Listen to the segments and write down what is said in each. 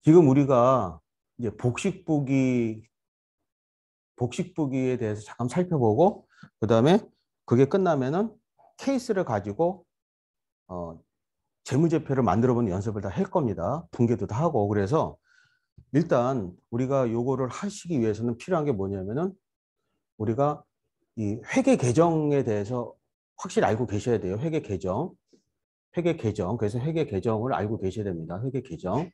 지금 우리가 이제 복식보기에 대해서 잠깐 살펴보고, 그 다음에 그게 끝나면은 케이스를 가지고, 재무제표를 만들어 보는 연습을 다 할 겁니다. 분계도 다 하고. 그래서 일단 우리가 요거를 하시기 위해서는 필요한 게 뭐냐면은 우리가 이 회계 계정에 대해서 확실히 알고 계셔야 돼요. 회계 계정. 회계 계정. 그래서 회계 계정을 알고 계셔야 됩니다. 회계 계정.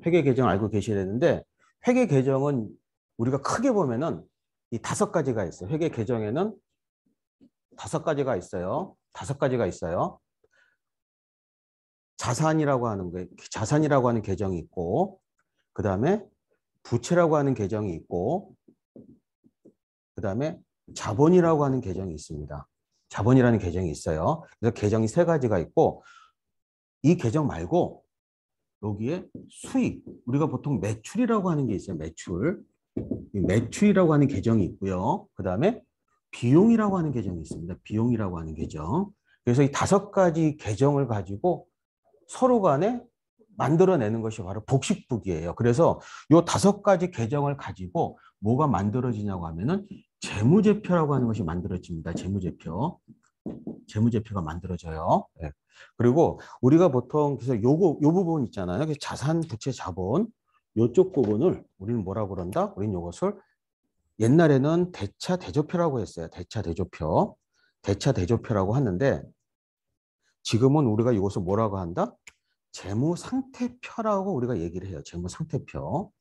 회계 계정 알고 계셔야 되는데 회계 계정은 우리가 크게 보면은 이 5가지가 있어요. 회계 계정에는 5가지가 있어요. 5가지가 있어요. 자산이라고 하는 계정이 있고, 그 다음에 부채라고 하는 계정이 있고, 그 다음에 자본이라고 하는 계정이 있습니다. 자본이라는 계정이 있어요. 그래서 계정이 3가지가 있고, 이 계정 말고 여기에 수익, 우리가 보통 매출이라고 하는 게 있어요. 매출. 이 매출이라고 하는 계정이 있고요. 그 다음에 비용이라고 하는 계정이 있습니다. 비용이라고 하는 계정. 그래서 이 5가지 계정을 가지고 서로 간에 만들어내는 것이 바로 복식북이에요. 그래서 이 5가지 계정을 가지고 뭐가 만들어지냐고 하면은 재무제표라고 하는 것이 만들어집니다. 재무제표. 재무제표가 만들어져요. 네. 그리고 우리가 보통 그래서 요 부분 있잖아요. 자산, 부채, 자본. 요쪽 부분을 우리는 뭐라고 그런다? 우리는 요것을 옛날에는 대차 대조표라고 했어요. 대차 대조표. 대차 대조표라고 하는데 지금은 우리가 이것을 뭐라고 한다? 재무 상태표라고 우리가 얘기를 해요. 재무 상태표.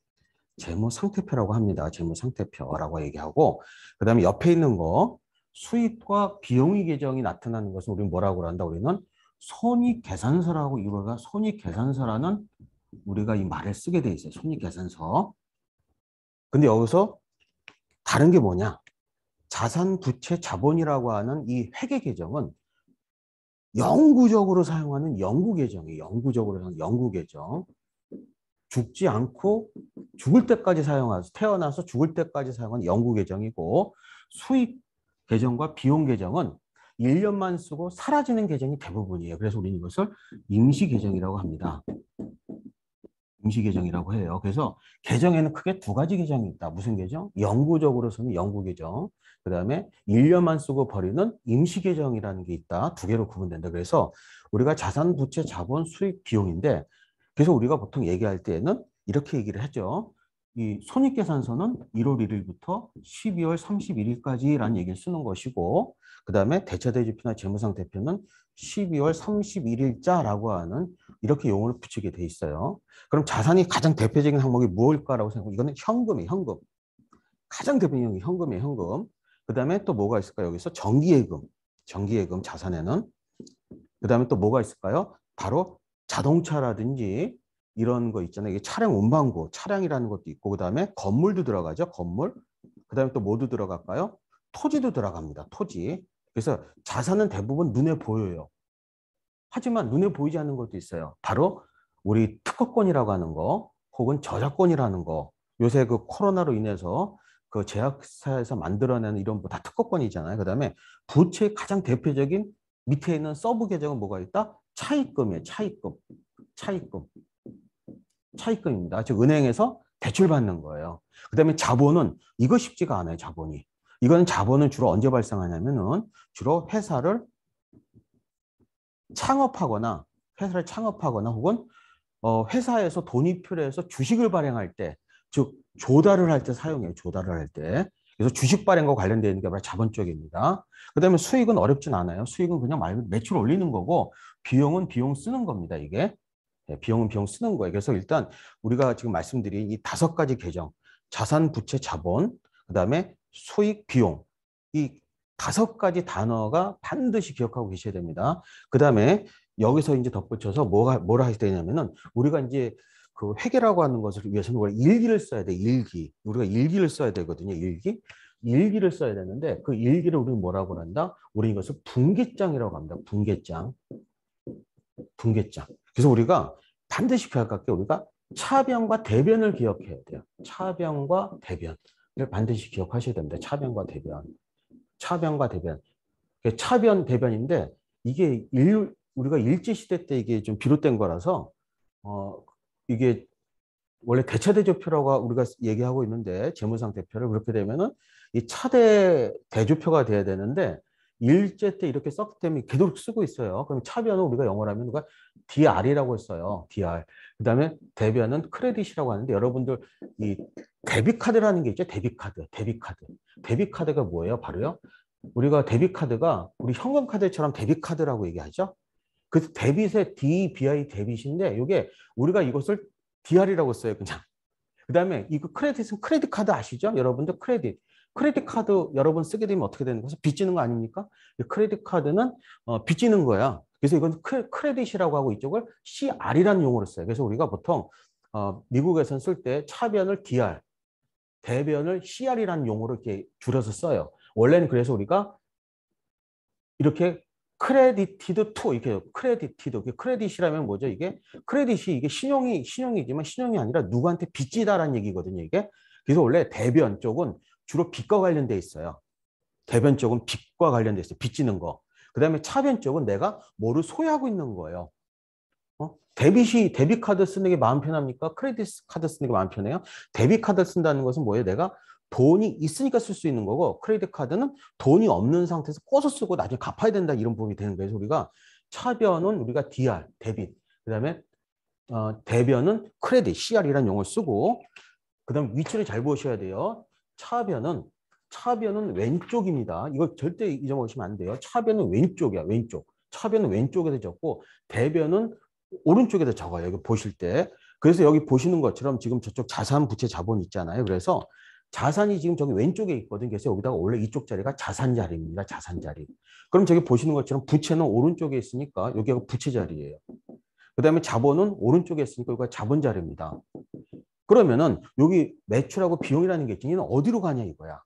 재무 상태표라고 합니다. 재무 상태표라고 얘기하고 그다음에 옆에 있는 거 수익과 비용의 계정이 나타나는 것은 우리는 뭐라고 한다? 우리는 손익계산서라고 우리가 손익계산서라는 우리가 이 말을 쓰게 돼 있어요. 손익계산서. 근데 여기서 다른 게 뭐냐? 자산, 부채, 자본이라고 하는 이 회계 계정은 영구적으로 사용하는 영구 계정이에요. 영구적으로 사용하는 영구 계정. 죽지 않고 죽을 때까지 사용하서 태어나서 죽을 때까지 사용하는 영구 계정이고 수익 계정과 비용 계정은 1년만 쓰고 사라지는 계정이 대부분이에요. 그래서 우리는 이것을 임시 계정이라고 합니다. 임시 계정이라고 해요. 그래서 계정에는 크게 2가지 계정이 있다. 무슨 계정? 영구적으로 쓰는 영구 계정. 그다음에 1년만 쓰고 버리는 임시 계정이라는 게 있다. 2개로 구분된다. 그래서 우리가 자산, 부채, 자본, 수익, 비용인데 그래서 우리가 보통 얘기할 때에는 이렇게 얘기를 하죠. 이 손익계산서는 1월 1일부터 12월 31일까지라는 얘기를 쓰는 것이고 그다음에 대차대조표나 재무상태표는 12월 31일자라고 하는 이렇게 용어를 붙이게 돼 있어요. 그럼 자산이 가장 대표적인 항목이 무엇일까라고 생각하면 이거는 현금이에요. 현금. 가장 대표적인 게 현금이에요. 현금. 그다음에 또 뭐가 있을까요? 여기서 정기예금. 정기예금 자산에는. 그다음에 또 뭐가 있을까요? 바로 자동차라든지 이런 거 있잖아요. 이게 차량 운반구, 차량이라는 것도 있고 그다음에 건물도 들어가죠. 건물. 그다음에 또 뭐도 들어갈까요? 토지도 들어갑니다. 토지. 그래서 자산은 대부분 눈에 보여요. 하지만 눈에 보이지 않는 것도 있어요. 바로 우리 특허권이라고 하는 거 혹은 저작권이라는 거. 요새 그 코로나로 인해서 그 제약사에서 만들어내는 이런 뭐 다 특허권이잖아요. 그다음에 부채의 가장 대표적인 밑에 있는 서브 계정은 뭐가 있다? 차입금이에요. 차입금. 차입금. 차입금입니다. 즉 은행에서 대출받는 거예요. 그다음에 자본은 이거 쉽지가 않아요. 자본이. 이거는 자본은 주로 언제 발생하냐면은 주로 창업하거나 혹은 회사에서 돈이 필요해서 주식을 발행할 때, 즉 조달을 할 때 사용해요. 조달을 할 때. 그래서 주식 발행과 관련되어 있는 게 바로 자본 쪽입니다. 그다음에 수익은 어렵진 않아요. 수익은 그냥 매출 올리는 거고 비용은 비용 쓰는 겁니다. 이게. 네, 비용은 비용 쓰는 거예요. 그래서 일단 우리가 지금 말씀드린 이 5가지 계정, 자산, 부채, 자본, 그다음에 수익, 비용. 이 5가지 단어가 반드시 기억하고 계셔야 됩니다. 그다음에 여기서 이제 덧붙여서 뭐라 하셔야 되냐면은 우리가 이제 그 회계라고 하는 것을 위해서는 우리가 일기를 써야 돼. 일기. 우리가 일기를 써야 되거든요. 일기. 일기를 써야 되는데 그 일기를 우리는 뭐라고 한다? 우리 이것을 분기장이라고 합니다. 분기장. 분기장. 그래서 우리가 반드시 기억할 게 우리가 차변과 대변을 기억해야 돼요. 차변과 대변을 반드시 기억하셔야 됩니다. 차변과 대변. 차변과 대변. 차변, 대변인데 이게 우리가 일제시대 때 이게 좀 비롯된 거라서 이게 원래 대차대조표라고 우리가 얘기하고 있는데 재무상 대표를 그렇게 되면은 이 차대 대조표가 돼야 되는데 일제 때 이렇게 썼기 때문에 계속 쓰고 있어요. 그럼 차변은 우리가 영어로 하면 우리가 DR이라고 써요. DR. 그다음에 대변은 크레딧이라고 하는데 여러분들 이 데비카드라는 게 있죠. 데비카드. 데비카드. 데비카드가 뭐예요? 바로요. 우리가 데비카드가 우리 현금카드처럼 데비카드라고 얘기하죠. 그래서 데빗의 DBI 데빗인데 이게 우리가 이것을 DR이라고 써요. 그냥. 그다음에 이거 크레딧은 크레딧 카드 아시죠? 여러분들 크레딧. 크레딧 카드 여러분 쓰게 되면 어떻게 되는 거죠? 빚지는 거 아닙니까? 크레딧 카드는 빚지는 거야. 그래서 이건 크레딧이라고 하고 이쪽을 CR이라는 용어를 써요. 그래서 우리가 보통 미국에서는 쓸 때 차변을 DR, 대변을 CR이라는 용어로 이렇게 줄여서 써요. 원래는 그래서 우리가 이렇게 크레디티드 투 이렇게 크레디티드 크레딧이라면 뭐죠? 이게 크레딧이 이게 신용이지만 신용이 아니라 누구한테 빚지다라는 얘기거든요. 이게 그래서 원래 대변 쪽은 주로 빚과 관련돼 있어요. 대변 쪽은 빚과 관련돼 있어요. 빚지는 거. 그다음에 차변 쪽은 내가 뭐를 소유하고 있는 거예요. 데빗 카드 쓰는 게 마음 편합니까? 크레딧 카드 쓰는 게 마음 편해요? 데빗 카드 쓴다는 것은 뭐예요? 내가 돈이 있으니까 쓸 수 있는 거고 크레딧 카드는 돈이 없는 상태에서 꺼서 쓰고 나중에 갚아야 된다 이런 부분이 되는 거예요. 그래서 우리가 차변은 우리가 DR, 데빗, 그다음에 대변은 크레딧, CR이라는 용어를 쓰고 그다음 위치를 잘 보셔야 돼요. 차변은 왼쪽입니다. 이거 절대 잊어먹으시면 안 돼요. 차변은 왼쪽이야, 왼쪽. 차변은 왼쪽에서 적고 대변은 오른쪽에서 적어요. 여기 보실 때. 그래서 여기 보시는 것처럼 지금 저쪽 자산, 부채, 자본 있잖아요. 그래서 자산이 지금 저기 왼쪽에 있거든요. 그래서 여기다가 원래 이쪽 자리가 자산 자리입니다. 자산 자리. 그럼 저기 보시는 것처럼 부채는 오른쪽에 있으니까 여기가 부채 자리예요. 그다음에 자본은 오른쪽에 있으니까 여기가 자본 자리입니다. 그러면은 여기 매출하고 비용이라는 게 있지. 얘는 어디로 가냐 이거야.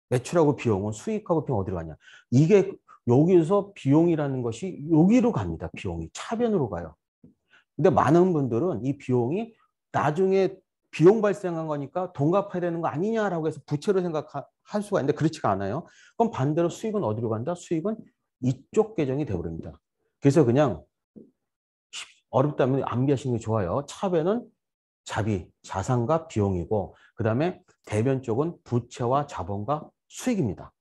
매출하고 비용은 수익하고 비용 어디로 가냐. 이게 여기서 비용이라는 것이 여기로 갑니다. 비용이 차변으로 가요. 근데 많은 분들은 이 비용이 나중에 비용 발생한 거니까 돈 갚아야 되는 거 아니냐라고 해서 부채로 생각할 수가 있는데 그렇지가 않아요. 그럼 반대로 수익은 어디로 간다? 수익은 이쪽 계정이 되어버립니다. 그래서 그냥 어렵다면 암기하시는 게 좋아요. 차변은 자산과 비용이고 그다음에 대변 쪽은 부채와 자본과 수익입니다.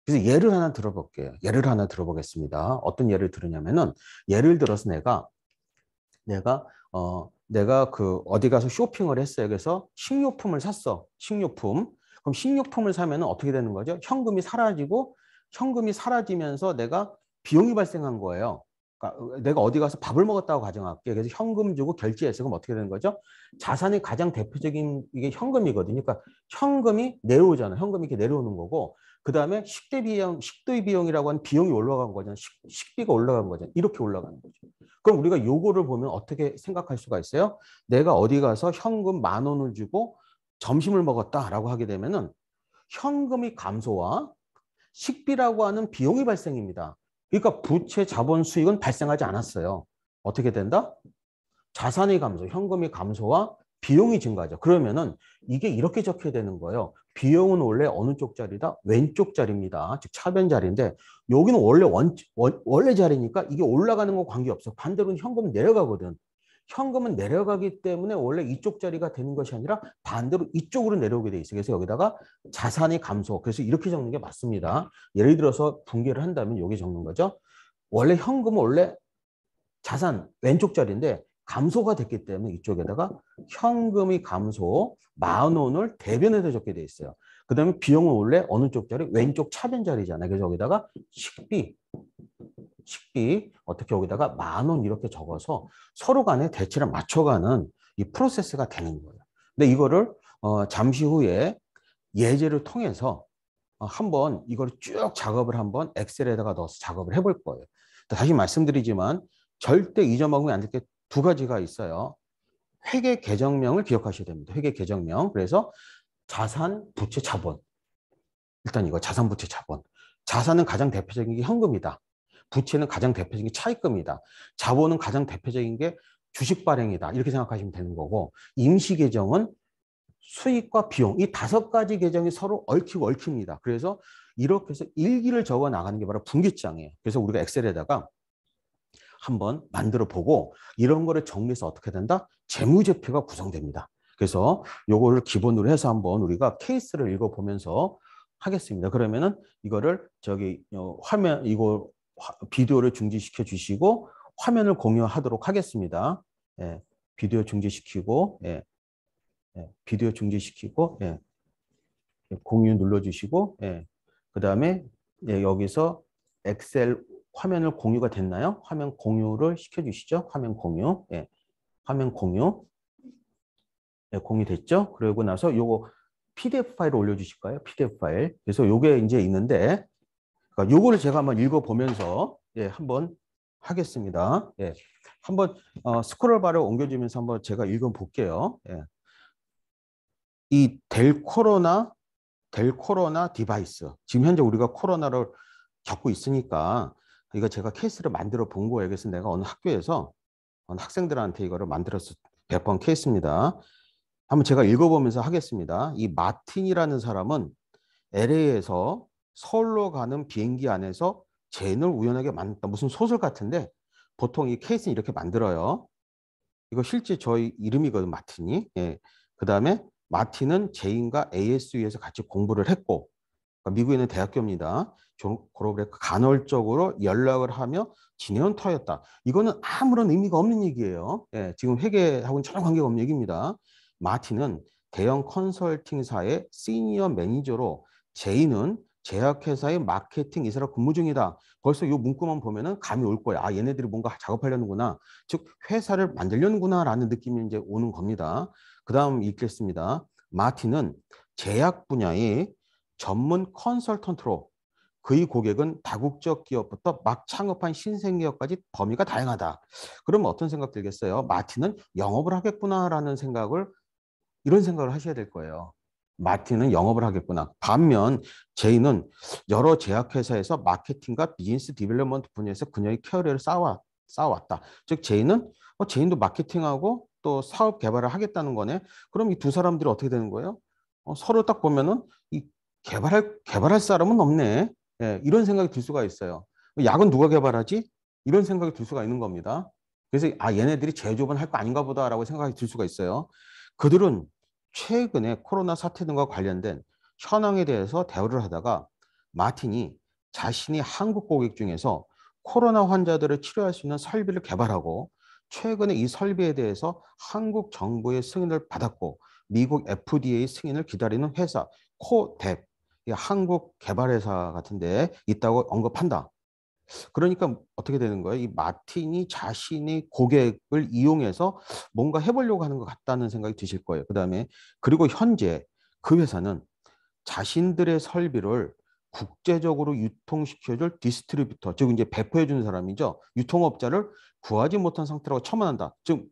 그래서 예를 하나 들어볼게요. 예를 하나 들어보겠습니다. 어떤 예를 들으냐면은 예를 들어서 내가 그 어디 가서 쇼핑을 했어요. 그래서 식료품을 샀어. 식료품. 그럼 식료품을 사면은 어떻게 되는 거죠? 현금이 사라지면서 내가 비용이 발생한 거예요. 그러니까 내가 어디 가서 밥을 먹었다고 가정할게요. 그래서 현금 주고 결제했어. 그럼 어떻게 되는 거죠? 자산의 가장 대표적인 이게 현금이거든요. 그러니까 현금이 내려오잖아요. 현금이 이렇게 내려오는 거고 그다음에 식대 비용이라고 하는 비용이 올라간 거잖아요. 식비가 올라간 거잖아요. 이렇게 올라가는 거죠. 그럼 우리가 요거를 보면 어떻게 생각할 수가 있어요? 내가 어디 가서 현금 10,000원을 주고 점심을 먹었다라고 하게 되면은 현금이 감소와 식비라고 하는 비용이 발생입니다. 그러니까 부채 자본 수익은 발생하지 않았어요. 어떻게 된다? 자산의 감소, 현금의 감소와 비용이 증가하죠. 그러면은 이게 이렇게 적혀야 되는 거예요. 비용은 원래 어느 쪽 자리다? 왼쪽 자리입니다. 즉 차변 자리인데 여기는 원래 자리니까 이게 올라가는 건 관계없어. 반대로는 현금은 내려가거든. 현금은 내려가기 때문에 원래 이쪽 자리가 되는 것이 아니라 반대로 이쪽으로 내려오게 돼 있어요. 그래서 여기다가 자산의 감소. 그래서 이렇게 적는 게 맞습니다. 예를 들어서 분개를 한다면 여기 적는 거죠. 원래 현금은 원래 자산 왼쪽 자리인데 감소가 됐기 때문에 이쪽에다가 현금이 감소 10,000원을 대변해서 적게 돼 있어요. 그 다음에 비용은 원래 어느 쪽 자리? 왼쪽 차변 자리잖아요. 그래서 여기다가 식비 어떻게 여기다가 10,000원 이렇게 적어서 서로 간에 대치를 맞춰가는 이 프로세스가 되는 거예요. 근데 이거를 잠시 후에 예제를 통해서 한번 이걸 쭉 작업을 한번 엑셀에다가 넣어서 작업을 해볼 거예요. 다시 말씀드리지만 절대 잊어먹으면 안 될 게 두 가지가 있어요. 회계 계정명을 기억하셔야 됩니다. 회계 계정명. 그래서 자산, 부채, 자본. 일단 이거 자산, 부채, 자본. 자산은 가장 대표적인 게 현금이다. 부채는 가장 대표적인 게 차입금이다. 자본은 가장 대표적인 게 주식 발행이다. 이렇게 생각하시면 되는 거고 임시 계정은 수익과 비용 이 5가지 계정이 서로 얽히고 얽힙니다. 그래서 이렇게 해서 일기를 적어 나가는 게 바로 분기장이에요. 그래서 우리가 엑셀에다가 한번 만들어 보고 이런 거를 정리해서 어떻게 된다? 재무제표가 구성됩니다. 그래서 요거를 기본으로 해서 한번 우리가 케이스를 읽어보면서 하겠습니다. 그러면은 이거를 화면 이거 비디오를 중지시켜 주시고 화면을 공유하도록 하겠습니다. 예, 비디오 중지시키고 비디오 중지시키고 공유 눌러주시고 그다음에 여기서 엑셀 화면을 공유가 됐나요? 화면 공유를 시켜주시죠. 화면 공유. 화면 공유. 공유됐죠? 그러고 나서 요거 PDF 파일을 올려주실까요? PDF 파일. 그래서 요게 이제 있는데, 그러니까 요거를 제가 한번 읽어보면서 한번 하겠습니다. 한번 스크롤 바를 옮겨주면서 한번 제가 읽어볼게요. 이 델 코로나 디바이스. 지금 현재 우리가 코로나를 겪고 있으니까 이거 제가 케이스를 만들어 본 거예요. 그래서 내가 어느 학교에서 어느 학생들한테 이거를 만들어서 배포한 케이스입니다. 한번 제가 읽어보면서 하겠습니다. 이 마틴이라는 사람은 LA에서 서울로 가는 비행기 안에서 제인을 우연하게 만났다. 무슨 소설 같은데 보통 이 케이스는 이렇게 만들어요. 이거 실제 저희 이름이거든, 마틴이. 그 다음에 마틴은 제인과 ASU에서 같이 공부를 했고, 그러니까 미국에 있는 대학교입니다. 졸업을 했고 간헐적으로 연락을 하며 지내온 터였다. 이거는 아무런 의미가 없는 얘기예요. 지금 회계하고는 전혀 관계가 없는 얘기입니다. 마틴은 대형 컨설팅사의 시니어 매니저로 제인은 제약회사의 마케팅 이사로 근무 중이다. 벌써 이 문구만 보면은 감이 올 거야. 아, 얘네들이 뭔가 작업하려는구나. 즉 회사를 만들려는구나라는 느낌이 이제 오는 겁니다. 그 다음 읽겠습니다. 마틴은 제약 분야의 전문 컨설턴트로 그의 고객은 다국적 기업부터 막 창업한 신생기업까지 범위가 다양하다. 그러면 어떤 생각 들겠어요? 마틴은 영업을 하겠구나라는 이런 생각을 하셔야 될 거예요. 마틴은 영업을 하겠구나. 반면 제이는 여러 제약회사에서 마케팅과 비즈니스 디벨롭먼트 분야에서 그녀의 캐리어를 쌓아왔다. 즉 제인도 마케팅하고 또 사업 개발을 하겠다는 거네. 그럼 이 두 사람들이 어떻게 되는 거예요? 서로 딱 보면은 이 개발할 사람은 없네. 이런 생각이 들 수가 있어요. 약은 누가 개발하지? 이런 생각이 들 수가 있는 겁니다. 그래서 얘네들이 제조업은 할 거 아닌가 보다라고 생각이 들 수가 있어요. 그들은 최근에 코로나 사태 등과 관련된 현황에 대해서 대화를 하다가 마틴이 자신이 한국 고객 중에서 코로나 환자들을 치료할 수 있는 설비를 개발하고 최근에 이 설비에 대해서 한국 정부의 승인을 받았고 미국 FDA 승인을 기다리는 회사 코뎁, 한국 개발회사 같은데 있다고 언급한다. 그러니까 어떻게 되는 거예요? 이 마틴이 자신의 고객을 이용해서 뭔가 해보려고 하는 것 같다는 생각이 드실 거예요. 그다음에 그리고 현재 그 회사는 자신들의 설비를 국제적으로 유통시켜줄 디스트리뷰터, 즉 이제 배포해주는 사람이죠. 유통업자를 구하지 못한 상태라고 첨언한다. 즉,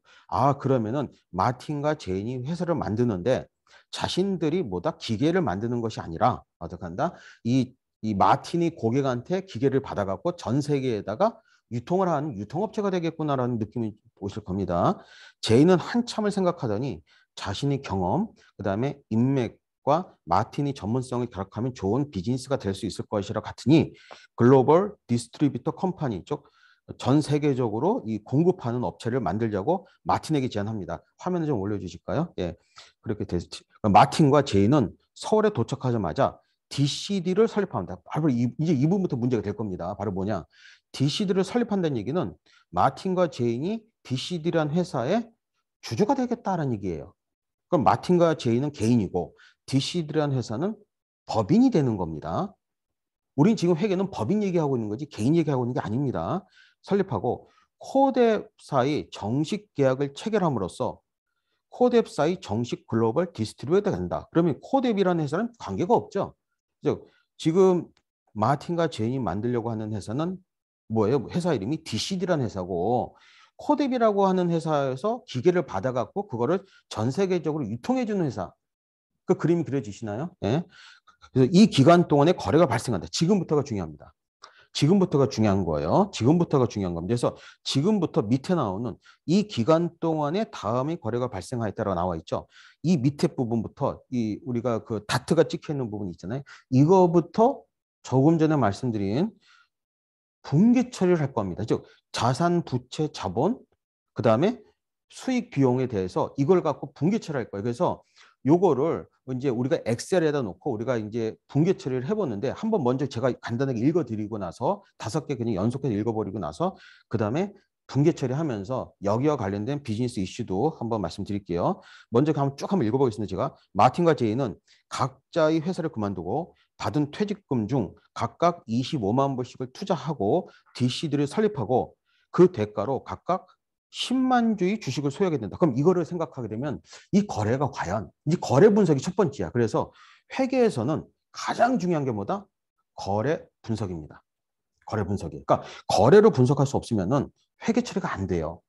그러면은 마틴과 제인이 회사를 만드는데 자신들이 뭐다 기계를 만드는 것이 아니라 어떻게 한다? 이 마틴이 고객한테 기계를 받아갖고 전 세계에다가 유통을 하는 유통업체가 되겠구나라는 느낌이 오실 겁니다. 제인은 한참을 생각하더니 자신의 경험, 그다음에 인맥과 마틴이 전문성을 결합하면 좋은 비즈니스가 될 수 있을 것이라 같으니 글로벌 디스트리뷰터 컴퍼니 쪽 전 세계적으로 이 공급하는 업체를 만들자고 마틴에게 제안합니다. 화면을 좀 올려주실까요? 그렇게 됐지. 마틴과 제이는 서울에 도착하자마자 DCD를 설립합니다. 바로 이제 이 부분부터 문제가 될 겁니다. 바로 뭐냐? DCD를 설립한다는 얘기는 마틴과 제인이 DCD라는 회사의 주주가 되겠다는 얘기예요. 그럼 마틴과 제이는 개인이고 DCD라는 회사는 법인이 되는 겁니다. 우린 지금 회계는 법인 얘기하고 있는 거지 개인 얘기하고 있는 게 아닙니다. 설립하고 코뎁사의 정식 계약을 체결함으로써 코뎁사의 정식 글로벌 디스트리뷰터가 된다. 그러면 코뎁이라는 회사는 관계가 없죠. 즉 지금 마틴과 제인이 만들려고 하는 회사는 뭐예요? 회사 이름이 DCD라는 회사고 코뎁이라고 하는 회사에서 기계를 받아갖고 그거를 전 세계적으로 유통해주는 회사. 그 그림이 그려지시나요? 그래서 이 기간 동안에 거래가 발생한다. 지금부터가 중요합니다. 지금부터가 중요한 거예요. 지금부터가 중요한 겁니다. 그래서 지금부터 밑에 나오는 이 기간 동안에 다음에 거래가 발생하였다라고 나와 있죠. 이 밑에 부분부터 우리가 그 다트가 찍혀 있는 부분 있잖아요. 이거부터 조금 전에 말씀드린 분기 처리를 할 겁니다. 즉 자산, 부채, 자본, 그다음에 수익 비용에 대해서 이걸 갖고 분기 처리할 거예요. 그래서 요거를 이제 우리가 엑셀에다 놓고 우리가 이제 분기 처리를 해보는데 한번 먼저 제가 간단하게 읽어드리고 나서 5개 그냥 연속해서 읽어버리고 나서 그다음에 분기 처리하면서 여기와 관련된 비즈니스 이슈도 한번 말씀드릴게요. 먼저 한번 읽어보겠습니다. 제가 마틴과 제이는 각자의 회사를 그만두고 받은 퇴직금 중 각각 25만 불씩을 투자하고 DC들을 설립하고 그 대가로 각각 10만 주의 주식을 소유하게 된다. 그럼 이거를 생각하게 되면 이 거래가 과연 이 거래 분석이 첫 번째야. 그래서 회계에서는 가장 중요한 게 뭐다? 거래 분석입니다. 거래 분석이. 그러니까 거래로 분석할 수 없으면은 회계 처리가 안 돼요.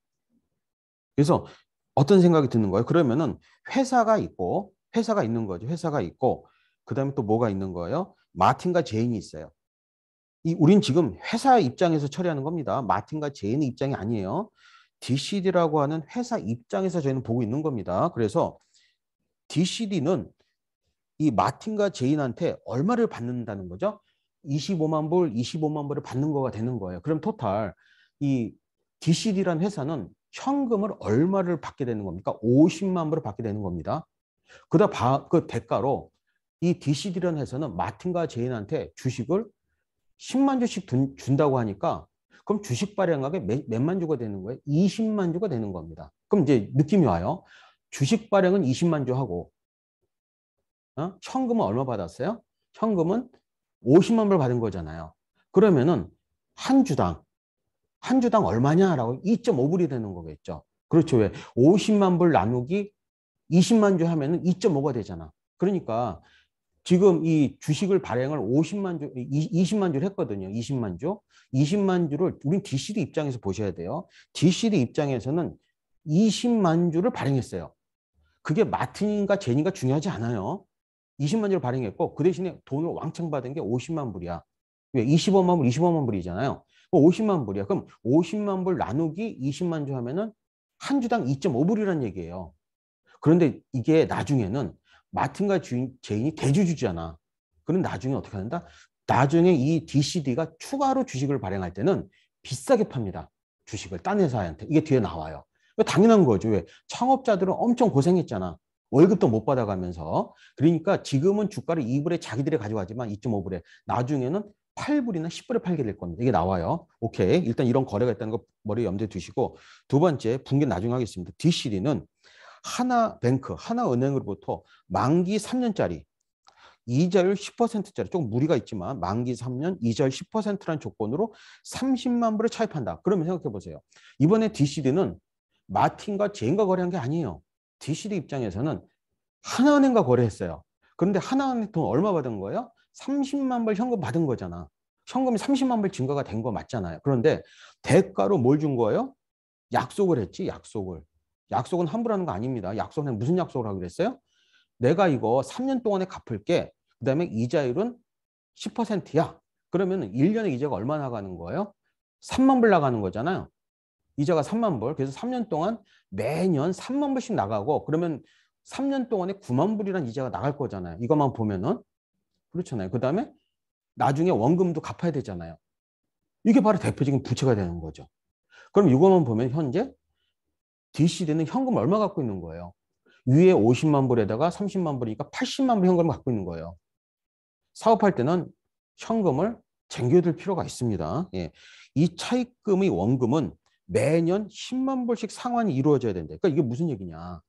그래서 어떤 생각이 드는 거예요? 그러면은 회사가 있는 거죠. 회사가 있고 그다음에 또 뭐가 있는 거예요? 마틴과 제인이 있어요. 우린 지금 회사 입장에서 처리하는 겁니다. 마틴과 제인의 입장이 아니에요. DCD라고 하는 회사 입장에서 저희는 보고 있는 겁니다. 그래서 DCD는 이 마틴과 제인한테 얼마를 받는다는 거죠? 25만 불을 받는 거가 되는 거예요. 그럼 토탈 이 DCD라는 회사는 현금을 얼마를 받게 되는 겁니까? 50만 불을 받게 되는 겁니다. 그 대가로 이 DCD라는 회사는 마틴과 제인한테 주식을 10만 주씩 준다고 하니까 그럼 주식 발행액이 몇만 주가 되는 거예요? 20만 주가 되는 겁니다. 그럼 이제 느낌이 와요. 주식 발행은 20만 주 하고 현금은 얼마 받았어요? 현금은 50만 불 받은 거잖아요. 그러면은 한 주당 얼마냐라고 2.5불이 되는 거겠죠. 그렇죠. 왜? 50만 불 나누기 20만 주 하면은 2.5가 되잖아. 그러니까 지금 이 주식을 발행을 20만 주를 했거든요. 20만 주. 20만 주를 우린 DCD 입장에서 보셔야 돼요. DCD 입장에서는 20만 주를 발행했어요. 그게 마틴인가 제니가 중요하지 않아요. 20만 주를 발행했고 그 대신에 돈을 왕창 받은 게 50만 불이야. 왜? 25만 불이잖아요. 50만 불이야. 그럼 50만 불 나누기 20만 주 하면은 한 주당 2.5불이라는 얘기예요. 그런데 이게 나중에는 마틴과 제인이 대주주잖아. 그럼 나중에 어떻게 한다? 나중에 이 DCD가 추가로 주식을 발행할 때는 비싸게 팝니다. 주식을 딴 회사한테. 이게 뒤에 나와요. 당연한 거죠. 왜? 창업자들은 엄청 고생했잖아. 월급도 못 받아가면서. 그러니까 지금은 주가를 2불에 자기들이 가져가지만 2.5불에 나중에는 8불이나 10불에 팔게 될 겁니다. 이게 나와요. 오케이. 일단 이런 거래가 있다는 거 머리에 염두에 두시고 두 번째 분기 나중에 하겠습니다. DCD는 하나은행으로부터 만기 3년짜리 이자율 10%짜리 조금 무리가 있지만 만기 3년 이자율 10%라는 조건으로 30만 불을 차입한다. 그러면 생각해 보세요. 이번에 DCD는 마틴과 제인과 거래한 게 아니에요. DCD 입장에서는 하나은행과 거래했어요. 그런데 하나은행 돈 얼마 받은 거예요? 30만 불 현금 받은 거잖아. 현금이 30만 불 증가가 된 거 맞잖아요. 그런데 대가로 뭘 준 거예요? 약속을 했지, 약속을. 약속은 함부로 하는 거 아닙니다. 약속은 무슨 약속을 하기로 했어요? 내가 이거 3년 동안에 갚을게. 그다음에 이자율은 10%야. 그러면 1년에 이자가 얼마 나가는 거예요? 3만 불 나가는 거잖아요. 이자가 3만 불. 그래서 3년 동안 매년 3만 불씩 나가고 그러면 3년 동안에 9만 불이라는 이자가 나갈 거잖아요. 이것만 보면은. 그렇잖아요. 그다음에 나중에 원금도 갚아야 되잖아요. 이게 바로 대표적인 부채가 되는 거죠. 그럼 이것만 보면 현재 DCD는 현금 얼마 갖고 있는 거예요? 위에 50만 불에다가 30만 불이니까 80만 불 현금을 갖고 있는 거예요. 사업할 때는 현금을 쟁겨둘 필요가 있습니다. 예. 이 차입금의 원금은 매년 10만 불씩 상환이 이루어져야 된대. 그러니까 이게 무슨 얘기냐.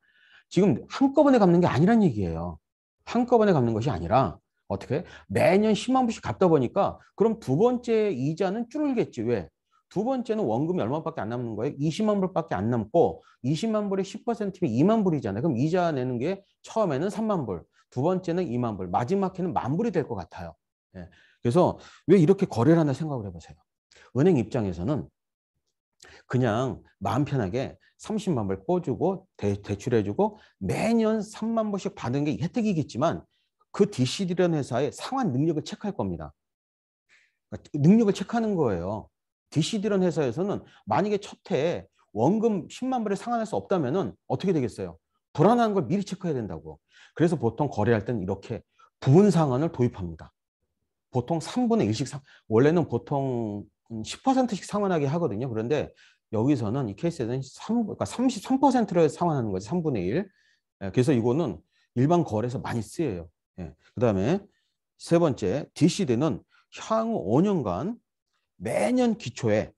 지금 한꺼번에 갚는 게 아니란 얘기예요. 한꺼번에 갚는 것이 아니라 어떻게? 매년 10만 불씩 갚다 보니까 그럼 두 번째 이자는 줄겠지. 왜? 두 번째는 원금이 얼마밖에 안 남는 거예요? 20만 불밖에 안 남고 20만 불의 10%면 2만 불이잖아요. 그럼 이자 내는 게 처음에는 3만 불, 두 번째는 2만 불, 마지막 해는 만 불이 될 것 같아요. 예. 그래서 왜 이렇게 거래를 하나 생각을 해보세요. 은행 입장에서는 그냥 마음 편하게 30만 불 꿔주고 대출해주고 매년 3만 불씩 받은 게 혜택이겠지만 그 DCD라는 회사의 상환 능력을 체크할 겁니다. 능력을 체크하는 거예요. DCD라는 회사에서는 만약에 첫 해에 원금 10만 불에 상환할 수 없다면 어떻게 되겠어요? 불안한 걸 미리 체크해야 된다고. 그래서 보통 거래할 때는 이렇게 부분 상환을 도입합니다. 보통 3분의 1씩 원래는 보통 10%씩 상환하게 하거든요. 그런데 여기서는 이 케이스에는 그러니까 33%를 상환하는 거지. 3분의 1. 예, 그래서 이거는 일반 거래에서 많이 쓰여요. 예, 그다음에 세 번째, DCD는 향후 5년간 매년 기초에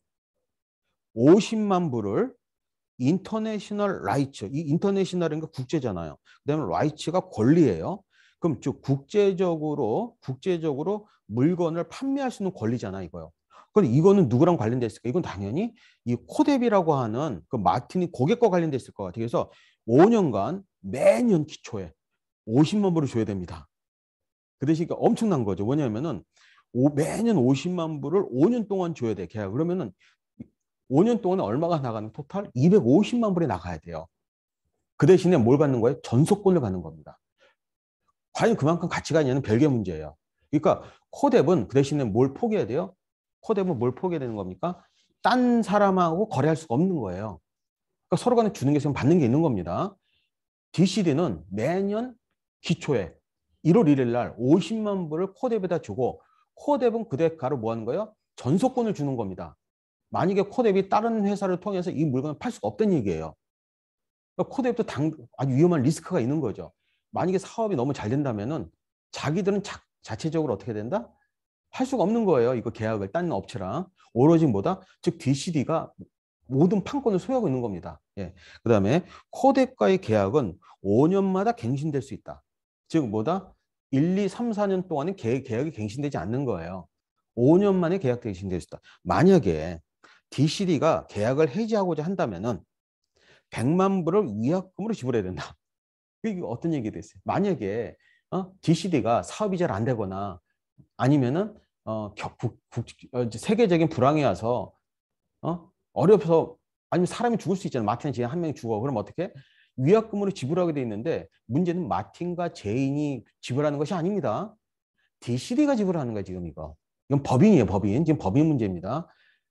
50만 불을 인터내셔널 라이츠, 이 인터내셔널인 게 국제잖아요. 그다음에 라이츠가 권리예요. 그럼 즉 국제적으로 물건을 판매할 수 있는 권리잖아, 이거요. 그럼 이거는 누구랑 관련돼 있을까? 이건 당연히 이 코덱이라고 하는 그 마틴이 고객과 관련돼 있을 것 같아요. 그래서 5년간 매년 기초에 50만 불을 줘야 됩니다. 그 대신 엄청난 거죠. 뭐냐면은 매년 50만 불을 5년 동안 줘야 돼, 계약. 그러면은 5년 동안에 얼마가 나가는 토탈 250만 불이 나가야 돼요. 그 대신에 뭘 받는 거예요? 전속권을 받는 겁니다. 과연 그만큼 가치가 있냐는 별개 문제예요. 그러니까 코덱은 그 대신에 뭘 포기해야 돼요? 코덱은 뭘 포기해야 되는 겁니까? 딴 사람하고 거래할 수가 없는 거예요. 그러니까 서로 간에 주는 게 있으면 받는 게 있는 겁니다. DCD는 매년 기초에 1월 1일 날 50만 불을 코덱에다 주고 코덱은 그 대가로 뭐 하는 거예요? 전속권을 주는 겁니다. 만약에 코덱이 다른 회사를 통해서 이 물건을 팔 수가 없다는 얘기예요. 그러니까 코덱도 아주 위험한 리스크가 있는 거죠. 만약에 사업이 너무 잘 된다면은 자기들은 자체적으로 어떻게 된다? 할 수가 없는 거예요. 이거 계약을 딴 업체랑. 오로지 뭐다? 즉 DCD가 모든 판권을 소유하고 있는 겁니다. 예. 그다음에 코덱과의 계약은 5년마다 갱신될 수 있다. 즉 뭐다? 1, 2, 3, 4년 동안은 계약이 갱신되지 않는 거예요. 5년 만에 계약 갱신될 수 있다. 만약에 DCD가 계약을 해지하고자 한다면은 100만 불을 위약금으로 지불해야 된다. 이게 어떤 얘기 됐어요? 만약에 DCD가 사업이 잘 안 되거나 아니면은 세계적인 불황이 와서 어려서 아니면 사람이 죽을 수 있잖아요. 마틴 지인 한 명이 죽어. 그럼 어떻게? 위약금으로 지불하게 돼 있는데 문제는 마틴과 제인이 지불하는 것이 아닙니다. DCD가 지불하는 거야 지금 이거. 이건 법인이에요, 법인. 지금 법인 문제입니다.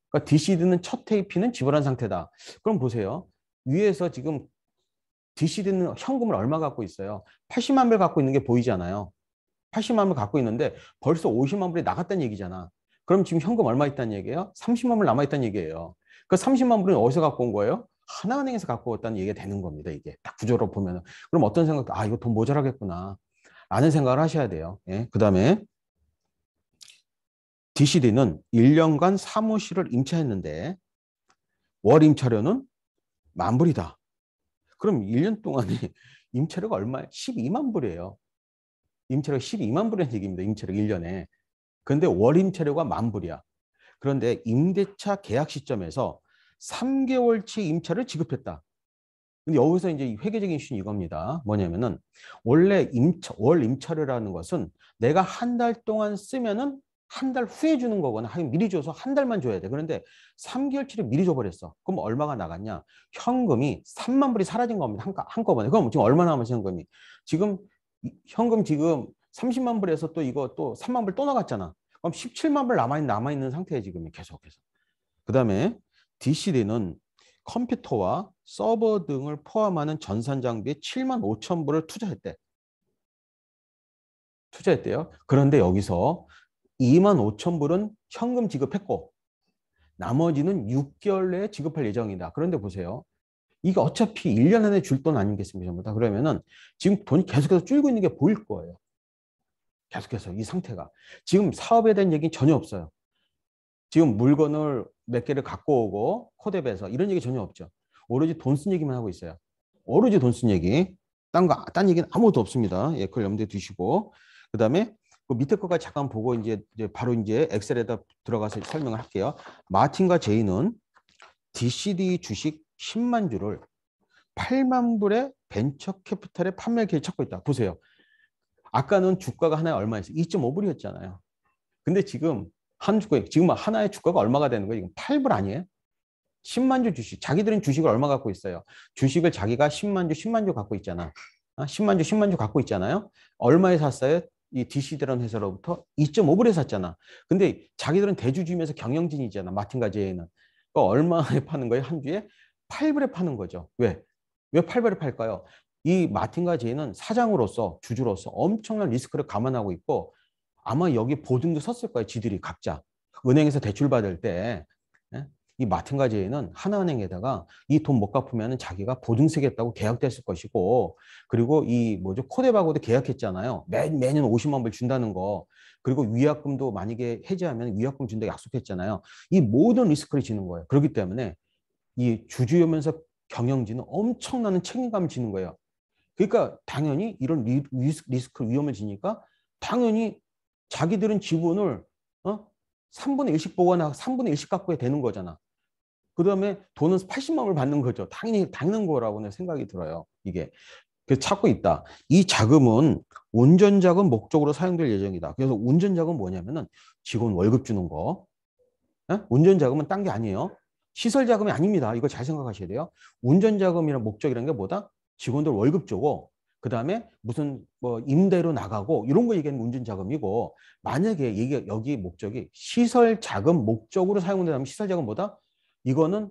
그러니까 DCD는 첫 회피는 지불한 상태다. 그럼 보세요. 위에서 지금 DCD는 현금을 얼마 갖고 있어요? 80만 불 갖고 있는 게 보이잖아요. 80만 불 갖고 있는데 벌써 50만 불이 나갔다는 얘기잖아. 그럼 지금 현금 얼마 있다는 얘기예요? 30만 불 남아있다는 얘기예요. 그 30만 불은 어디서 갖고 온 거예요? 하나은행에서 갖고 왔다는 얘기가 되는 겁니다. 이게 딱 구조로 보면은. 그럼 어떤 생각도 이거 돈 모자라겠구나 라는 생각을 하셔야 돼요. 예. 그다음에 DCD는 1년간 사무실을 임차했는데 월 임차료는 10,000불이다. 그럼 1년 동안에 임차료가 얼마예요? 12만 불이에요. 임차료가 12만 불이라는 얘기입니다. 임차료 1년에. 그런데 월 임차료가 10,000불이야. 그런데 임대차 계약 시점에서 3개월치 임차를 지급했다. 근데 여기서 이제 회계적인 이슈는 이겁니다. 뭐냐면은 원래 월 임차료라는 것은 내가 한 달 동안 쓰면은 한 달 후에 주는 거거나 미리 줘서 한 달만 줘야 돼. 그런데 3개월치를 미리 줘버렸어. 그럼 얼마가 나갔냐? 현금이 3만 불이 사라진 겁니다. 한꺼번에. 그럼 지금 얼마 남았어, 현금이? 지금 현금 지금 30만 불에서 또 이거 또 3만 불 또 나갔잖아. 그럼 17만 불 남아있는 상태에 지금 계속해서. 그 다음에 DCD는 컴퓨터와 서버 등을 포함하는 전산 장비에 7만 5천 불을 투자했대요. 그런데 여기서 2만 5천 불은 현금 지급했고 나머지는 6개월 내에 지급할 예정이다. 그런데 보세요. 이게 어차피 1년 안에 줄 돈 아니겠습니까? 전부 다. 그러면은 지금 돈이 계속해서 줄고 있는 게 보일 거예요. 계속해서 이 상태가. 지금 사업에 대한 얘기는 전혀 없어요. 지금 물건을 몇 개를 갖고 오고 코덱에서 이런 얘기 전혀 없죠. 오로지 돈 쓴 얘기만 하고 있어요. 오로지 돈 쓴 얘기. 딴 얘기는 아무것도 없습니다. 예, 그걸 염두에 두시고. 그다음에 그 밑에 것까지 잠깐 보고 이제 바로 이제 엑셀에다 들어가서 설명을 할게요. 마틴과 제이는 DCD 주식 10만 주를 8만 불의 벤처 캐피탈에 판매 계획을 찾고 있다. 보세요. 아까는 주가가 하나에 얼마였어요? 2.5불이었잖아요. 근데 지금 지금 하나의 주가가 얼마가 되는 거예요? 지금 8불 아니에요? 10만 주 주식. 자기들은 주식을 얼마 갖고 있어요? 주식을 자기가 10만 주 갖고 있잖아. 10만 주 갖고 있잖아요. 얼마에 샀어요? 이 DCD라는 회사로부터 2.5불에 샀잖아. 근데 자기들은 대주주이면서 경영진이잖아. 마틴과 제이는. 그러니까 얼마에 파는 거예요? 한 주에? 8불에 파는 거죠. 왜? 왜 8불에 팔까요? 이 마틴과 제이는 사장으로서 주주로서 엄청난 리스크를 감안하고 있고 아마 여기 보증도 섰을 거예요. 지들이 각자. 은행에서 대출 받을 때, 예? 이 마찬가지에는 하나은행에다가 이 돈 못 갚으면 자기가 보증 서겠다고 계약됐을 것이고, 그리고 이 뭐죠? 코데바고도 계약했잖아요. 매년 50만 불 준다는 거. 그리고 위약금도 만약에 해지하면 위약금 준다고 약속했잖아요. 이 모든 리스크를 지는 거예요. 그렇기 때문에 이 주주이면서 경영진은 엄청나는 책임감을 지는 거예요. 그러니까 당연히 이런 리스크 위험을 지니까 당연히 자기들은 지분을 3분의 1씩 보거나 3분의 1씩 갖고 해야 되는 거잖아. 그다음에 돈은 80만 을 받는 거죠. 당연히 당연한 거라고 생각이 들어요. 이게. 그래서 찾고 있다. 이 자금은 운전자금 목적으로 사용될 예정이다. 그래서 운전자금 뭐냐면은 직원 월급 주는 거. 운전자금은 딴 게 아니에요. 시설자금이 아닙니다. 이거 잘 생각하셔야 돼요. 운전자금이란 목적이라는 게 뭐다? 직원들 월급 주고 그다음에 무슨 뭐 임대로 나가고 이런 거 얘기하는 게 운전자금이고 만약에 이게 여기 목적이 시설자금 목적으로 사용된다면 시설자금 뭐다? 이거는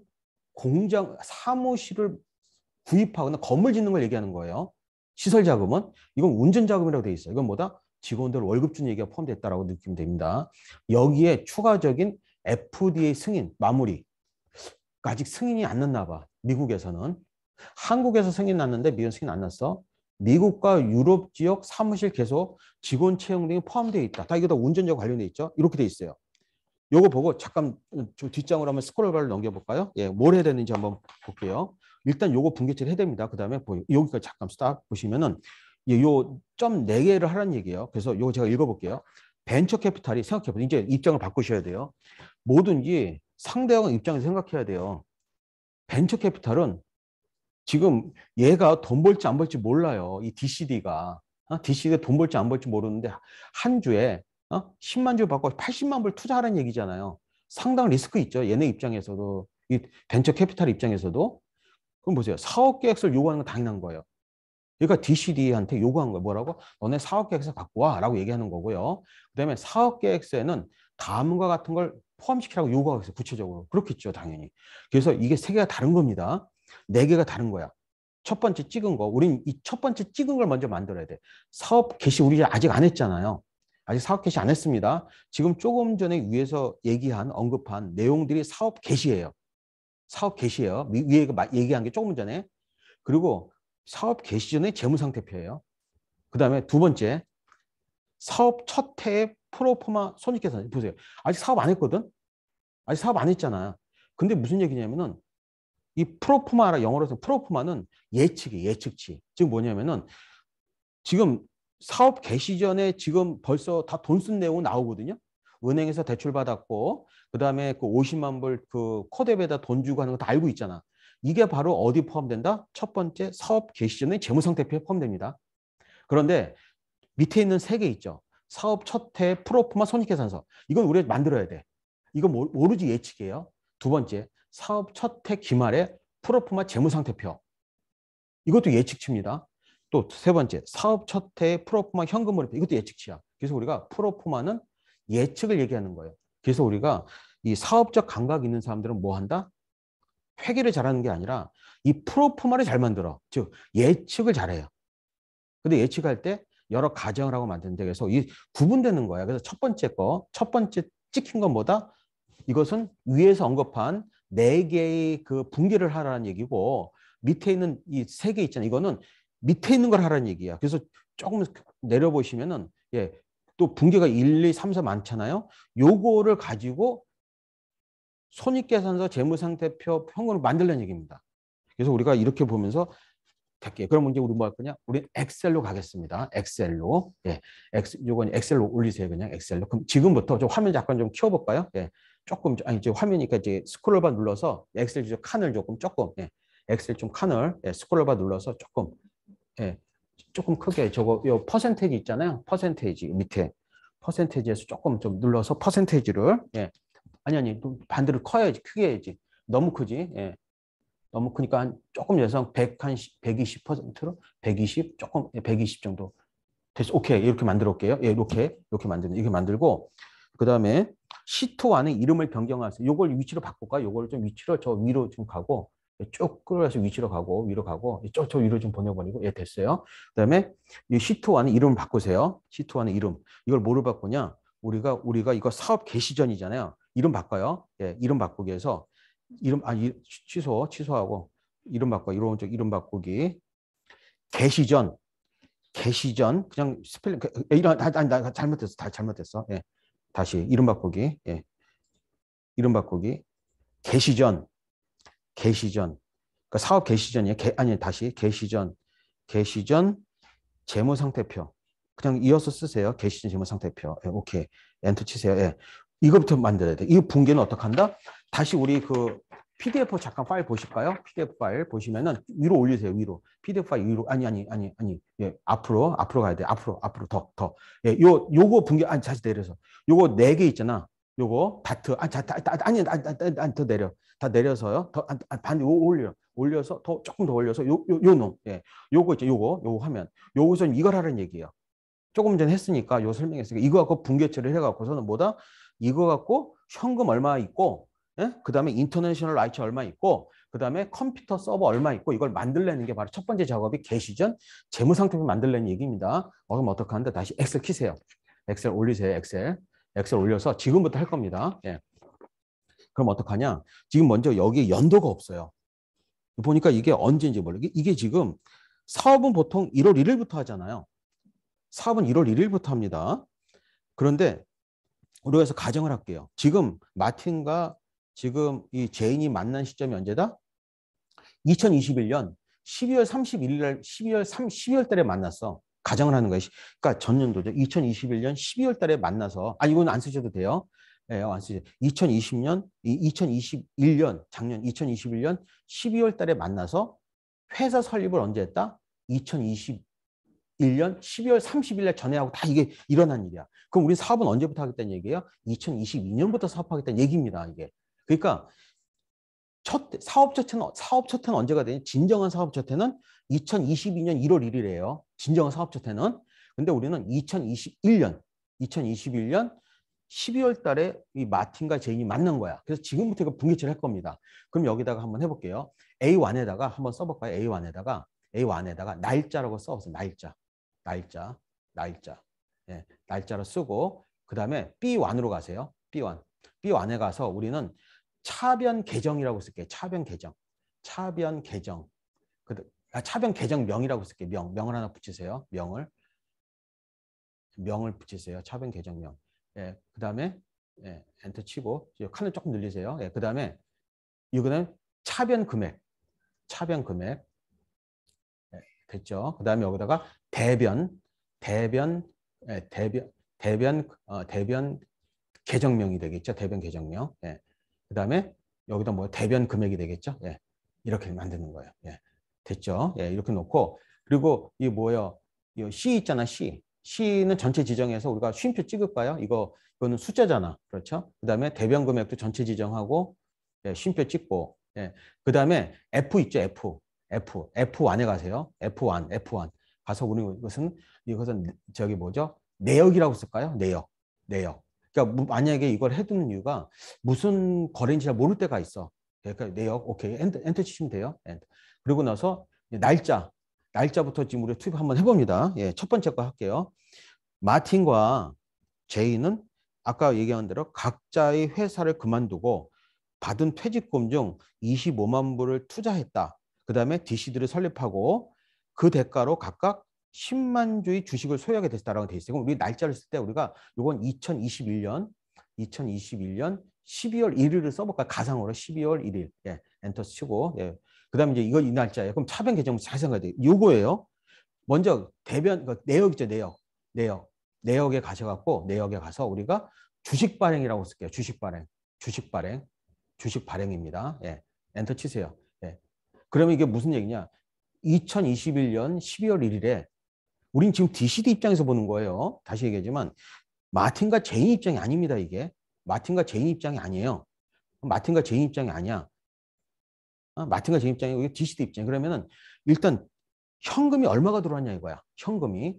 공장 사무실을 구입하거나 건물 짓는 걸 얘기하는 거예요. 시설자금은 이건 운전자금이라고 돼 있어요. 이건 뭐다? 직원들 월급 준 얘기가 포함됐다라고 느끼면 됩니다. 여기에 추가적인 FDA 승인 마무리 아직 승인이 안 났나 봐. 미국에서는. 한국에서 승인 났는데 미국은 승인 안 났어. 미국과 유럽 지역 사무실 개소 직원 채용 등이 포함되어 있다. 다 이거 다 운전자 관련돼 있죠. 이렇게 돼 있어요. 요거 보고 잠깐 저 뒷장으로 한번 스크롤바를 넘겨볼까요? 예, 뭘 해야 되는지 한번 볼게요. 일단 요거 분기체를 해야 됩니다. 그 다음에 여기까지 잠깐 스탑 보시면은 요 점 4개를 하라는 얘기예요. 그래서 요거 제가 읽어볼게요. 벤처 캐피탈이 생각해보세요. 이제 입장을 바꾸셔야 돼요. 뭐든지 상대방 입장에서 생각해야 돼요. 벤처 캐피탈은 지금 얘가 돈 벌지 안 벌지 몰라요. 이 DCD가. DCD가 돈 벌지 안 벌지 모르는데 한 주에 10만 주 받고 80만 불 투자하라는 얘기잖아요. 상당 리스크 있죠. 얘네 입장에서도. 이 벤처 캐피탈 입장에서도. 그럼 보세요. 사업 계획서를 요구하는 건 당연한 거예요. 그러니까 DCD한테 요구한 거예요. 뭐라고? 너네 사업 계획서 갖고 와 라고 얘기하는 거고요. 그다음에 사업 계획서에는 다음과 같은 걸 포함시키라고 요구하고 있어요. 구체적으로. 그렇겠죠. 당연히. 그래서 이게 세 개가 다른 겁니다. 네 개가 다른 거야. 첫 번째 찍은 거. 우린 이 첫 번째 찍은 걸 먼저 만들어야 돼. 사업 개시 우리 아직 안 했잖아요. 아직 사업 개시 안 했습니다. 지금 조금 전에 위에서 언급한 내용들이 사업 개시예요. 사업 개시예요. 위에 얘기한 게 조금 전에. 그리고 사업 개시 전에 재무상태표예요. 그 다음에 두 번째, 사업 첫 해의 프로포마 손익계산. 보세요. 아직 사업 안 했거든? 아직 사업 안 했잖아. 근데 무슨 얘기냐면은 이 프로포마라 영어로서 프로포마는 예측이 예측치. 즉 뭐냐면은 지금 사업 개시 전에 지금 벌써 다 돈 쓴 내용은 나오거든요. 은행에서 대출 받았고 그다음에 그 50만 불 그 코덱에다 돈 주고 하는 거 다 알고 있잖아. 이게 바로 어디 포함된다? 첫 번째 사업 개시 전에 재무상태표에 포함됩니다. 그런데 밑에 있는 세 개 있죠. 사업 첫 해 프로포마 손익계산서. 이건 우리가 만들어야 돼. 이거 모르지 예측이에요. 두 번째, 사업 첫 해 기말에 프로포마 재무상태표. 이것도 예측치입니다. 또 세 번째, 사업 첫 해 프로포마 현금흐름. 이것도 예측치야. 그래서 우리가 프로포마는 예측을 얘기하는 거예요. 그래서 우리가 이 사업적 감각 있는 사람들은 뭐 한다? 회계를 잘하는 게 아니라 이 프로포마를 잘 만들어. 즉 예측을 잘해요. 근데 예측할 때 여러 가정을 하고 만드는데 그래서 이 구분되는 거야. 그래서 첫 번째 찍힌 건 뭐다? 이것은 위에서 언급한 네 개의 그 분기를 하라는 얘기고 밑에 있는 이 세 개 있잖아요. 이거는 밑에 있는 걸 하라는 얘기야. 그래서 조금 내려보시면은 또 분기가 1, 2, 3, 4 많잖아요. 요거를 가지고 손익계산서, 재무상태표, 현금을 만들려는 얘기입니다. 그래서 우리가 이렇게 보면서 할게요. 그럼 이제 우리 뭐 할 거냐? 우리 엑셀로 가겠습니다. 엑셀로. 예. 요건 엑셀로 올리세요. 그냥 엑셀로. 그럼 지금부터 좀 화면 잠깐 좀 키워볼까요? 예. 조금, 아니, 이제 화면이니까 이제 스크롤바 눌러서 엑셀 칸을 조금, 예. 엑셀 좀 칸을, 예. 스크롤바 눌러서 조금, 예. 조금 크게 요 퍼센테이지 있잖아요. 퍼센테이지 밑에. 퍼센테이지에서 조금 좀 눌러서 퍼센테이지를, 예. 아니, 반대로 커야지. 크게 해야지. 너무 크지. 예. 너무 크니까 조금 여성 120%로 120 조금 120 정도 됐어. 오케이 이렇게 만들어 올게요. 예, 이렇게 만드는 이렇게 만들고 그 다음에 시트 안에 이름을 변경하세요. 요걸 위치로 바꿀까? 요걸 좀 위치로 저 위로 좀 가고 쭉 끌어서 위치로 가고 위로 가고 저 위로 좀 보내버리고 예 됐어요. 그 다음에 이 시트 안에 이름을 바꾸세요. 시트 안에 이름 이걸 뭐로 바꾸냐? 우리가 이거 사업 개시 전이잖아요. 이름 바꿔요. 예, 이름 바꾸기 해서 취소하고 이름 바꿔. 이름 바꾸기. 개시전 그냥 스펠링 이런 나 잘못됐어. 다 잘못됐어. 예. 다시 이름 바꾸기. 예. 이름 바꾸기. 개시전. 그러니까 사업 개시전이에요. 아니 다시 개시전 재무상태표. 그냥 이어서 쓰세요. 개시전 재무상태표. 예, 오케이. 엔터 치세요. 예. 이거부터 만들어야 돼. 이 붕괴는 어떻게 한다? 다시 우리 그 PDF 잠깐 파일 보실까요? PDF 파일 보시면은 위로 올리세요. 위로. PDF 파일 위로. 아니. 예, 앞으로 가야 돼. 앞으로 더. 예, 요거 붕괴 다시 내려서. 요거 4개 있잖아. 요거 다트 더 내려. 다 내려서요. 반 올려서 조금 더 올려서 요 놈. 예. 요거 있죠. 요거 하면 요거서 이걸 하라는 얘기예요. 조금 전에 했으니까 요 설명했으니까 이거 갖고 분계 처리를 해갖고서는 뭐다? 이거 갖고 현금 얼마 있고, 예? 그 다음에 인터내셔널 라이츠 얼마 있고, 그 다음에 컴퓨터 서버 얼마 있고, 이걸 만들려는 게 바로 첫 번째 작업이 개시전 재무상태표 만들려는 얘기입니다. 그럼 어떻게 하는데 다시 엑셀 키세요. 엑셀 올리세요. 엑셀 올려서 지금부터 할 겁니다. 예. 그럼 어떡하냐? 지금 먼저 여기 연도가 없어요. 보니까 이게 언제인지 몰라. 이게 지금 사업은 보통 1월 1일부터 하잖아요. 사업은 1월 1일부터 합니다. 그런데 우리가 해서 가정을 할게요. 지금 마틴과 지금 이 제인이 만난 시점이 언제다? 2021년 12월 31일 날 12월 달에 만났어. 가정을 하는 거예요. 그러니까 전년도죠. 2021년 12월 달에 만나서 이건 안 쓰셔도 돼요. 예, 안 쓰죠. 2021년 작년 2021년 12월 달에 만나서 회사 설립을 언제 했다? 2021년 12월 30일 날 전에 하고 다 이게 일어난 일이야. 그럼 우리 사업은 언제부터 하겠다는 얘기예요? 2022년부터 사업하겠다는 얘기입니다. 이게. 그러니까 사업 첫해는 언제가 되냐? 진정한 사업 첫해는 2022년 1월 1일이에요. 진정한 사업 첫해는. 근데 우리는 2021년 12월 달에 이 마틴과 제인이 만난 거야. 그래서 지금부터 이거 분기치를 할 겁니다. 그럼 여기다가 한번 해볼게요. A1에다가 한번 써볼까요? A1에다가 날짜라고 써보세요. 날짜. 예, 날짜로 쓰고 그 다음에 B1으로 가세요. B1에 가서 우리는 차변 계정이라고 쓸게요. 차변 계정. 차변 계정명이라고 쓸게요. 명을 하나 붙이세요. 명을 붙이세요. 차변 계정명. 예, 그 다음에 예, 엔터 치고 칸을 조금 늘리세요. 예, 그 다음에 이거는 차변 금액. 예, 됐죠. 그 다음에 여기다가 대변 계정명이 되겠죠. 대변 계정명. 예. 그 다음에 여기다 뭐 대변 금액이 되겠죠. 예. 이렇게 만드는 거예요. 예. 됐죠. 예. 이렇게 놓고 그리고 이 뭐예요? 이 C 있잖아. C는 전체 지정해서 우리가 쉼표 찍을까요? 이거는 숫자잖아. 그렇죠? 그 다음에 대변 금액도 전체 지정하고 예, 쉼표 찍고 예. 그 다음에 F 있죠. F1에 가세요. F1 가서 우리 이것은 저기 뭐죠? 내역이라고 쓸까요? 내역. 그러니까 만약에 이걸 해두는 이유가 무슨 거래인지 잘 모를 때가 있어. 그러니까 내역 오케이 엔터 치시면 돼요. 엔터. 그리고 나서 날짜부터 지금 우리 투입 한번 해봅니다. 예, 첫 번째 거 할게요. 마틴과 제이는 아까 얘기한 대로 각자의 회사를 그만두고 받은 퇴직금 중 25만 불을 투자했다. 그 다음에 DC들을 설립하고 그 대가로 각각 10만 주의 주식을 소유하게 됐다라고 돼 있어요. 그럼 우리 날짜를 쓸 때 우리가 이건 2021년 12월 1일을 써볼까? 가상으로 12월 1일. 예, 엔터 치고. 예. 그 다음에 이제 이 날짜예요. 그럼 차변 계정 잘 생각해야 돼요. 요거예요. 먼저 내역 있죠. 내역에 가서 우리가 주식 발행이라고 쓸게요. 주식 발행입니다. 예. 엔터 치세요. 예. 그러면 이게 무슨 얘기냐? 2021년 12월 1일에 우린 지금 DCD 입장에서 보는 거예요. 다시 얘기하지만 마틴과 제인 입장이 아닙니다. 이게. 마틴과 제인 입장이 아니에요. 마틴과 제인 입장이 아니야. 마틴과 제인 입장이 이게 DCD 입장. 그러면은 일단 현금이 얼마가 들어왔냐 이거야. 현금이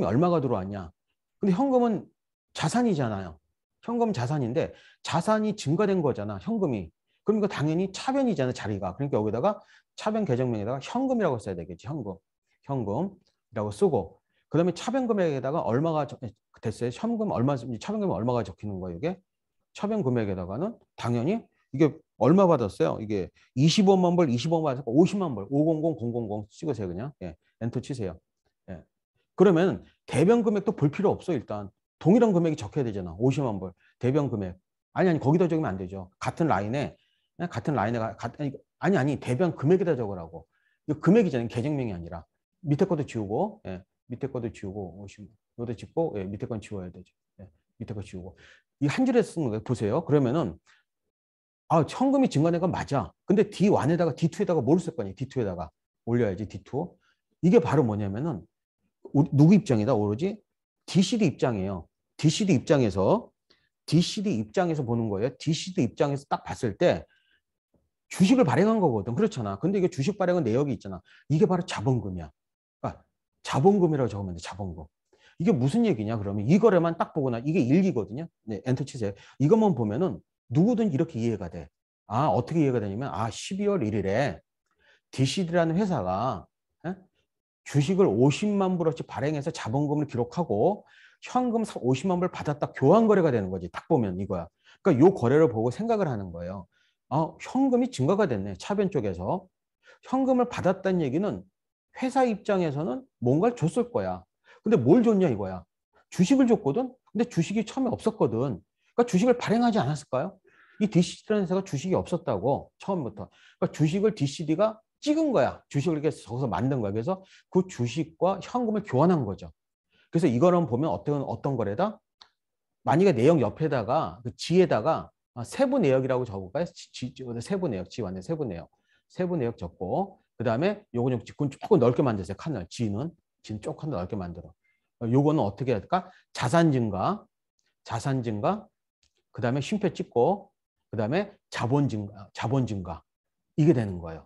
얼마가 들어왔냐. 근데 현금은 자산이잖아요. 현금 자산인데 자산이 증가된 거잖아. 현금이. 그러니까 당연히 차변이잖아. 자리가. 그러니까 여기다가 차변 계정명에다가 현금이라고 써야 되겠지. 현금이라고 쓰고 그다음에 차변 금액에다가 얼마가 됐어요. 차변 금액 얼마가 적히는 거예요. 이게 차변 금액에다가는 당연히 이게 얼마 받았어요? 이게 25만 벌, 25만 벌, 50만 벌, 500000 찍으세요 그냥. 예, 엔터 치세요. 예. 그러면 대변 금액도 볼 필요 없어 일단. 동일한 금액이 적혀야 되잖아. 50만 벌 대변 금액. 아니 거기다 적으면 안 되죠. 같은 라인에 아니 대변 금액에다 적으라고. 이거 금액이잖아요. 계정명이 아니라. 밑에 것도 지우고 예, 밑에 것도 지우고 50, 이것도 짓고 예, 밑에 건 지워야 되죠. 예, 밑에 거 지우고. 이 한 줄에 쓴 거 보세요. 그러면은 현금이 증가된 건 맞아. 근데 D1에다가 D2에다가 뭐를 쓸 거니? D2에다가 올려야지 D2. 이게 바로 뭐냐면은 누구 입장이다 오로지 DCD 입장이에요. DCD 입장에서 보는 거예요. DCD 입장에서 딱 봤을 때 주식을 발행한 거거든. 그렇잖아. 근데 이게 주식 발행은 내역이 있잖아. 이게 바로 자본금이야. 그러니까 자본금이라고 적으면 돼. 자본금. 이게 무슨 얘기냐 그러면 이 거래만 딱 보거나 이게 일기거든요. 네, 엔터 치세요. 이것만 보면은 누구든 이렇게 이해가 돼. 어떻게 이해가 되냐면 12월 1일에 DCD라는 회사가 주식을 50만 불어치 발행해서 자본금을 기록하고 현금 50만 불 받았다 교환 거래가 되는 거지. 딱 보면 이거야. 그러니까 요 거래를 보고 생각을 하는 거예요. 현금이 증가가 됐네. 차변 쪽에서. 현금을 받았다는 얘기는 회사 입장에서는 뭔가를 줬을 거야. 근데 뭘 줬냐 이거야. 주식을 줬거든. 근데 주식이 처음에 없었거든. 그러니까 주식을 발행하지 않았을까요? 이 DCD라는 회사가 주식이 없었다고 처음부터. 그러니까 주식을 DCD가 찍은 거야. 주식을 이렇게 적어서 만든 거야. 그래서 그 주식과 현금을 교환한 거죠. 그래서 이거는 보면 어떤 거래다? 만약에 내역 옆에다가 그 지에다가 세부 내역이라고 적을까요? 세부 내역, 지 완전 세부 내역. 세부 내역 적고 그다음에 요거는 조금 넓게 만드세요. 칸을 지는 조금 더 넓게 만들어. 요거는 어떻게 할까? 자산 증가, 그다음에 쉼표 찍고 그다음에 자본 증가. 이게 되는 거예요.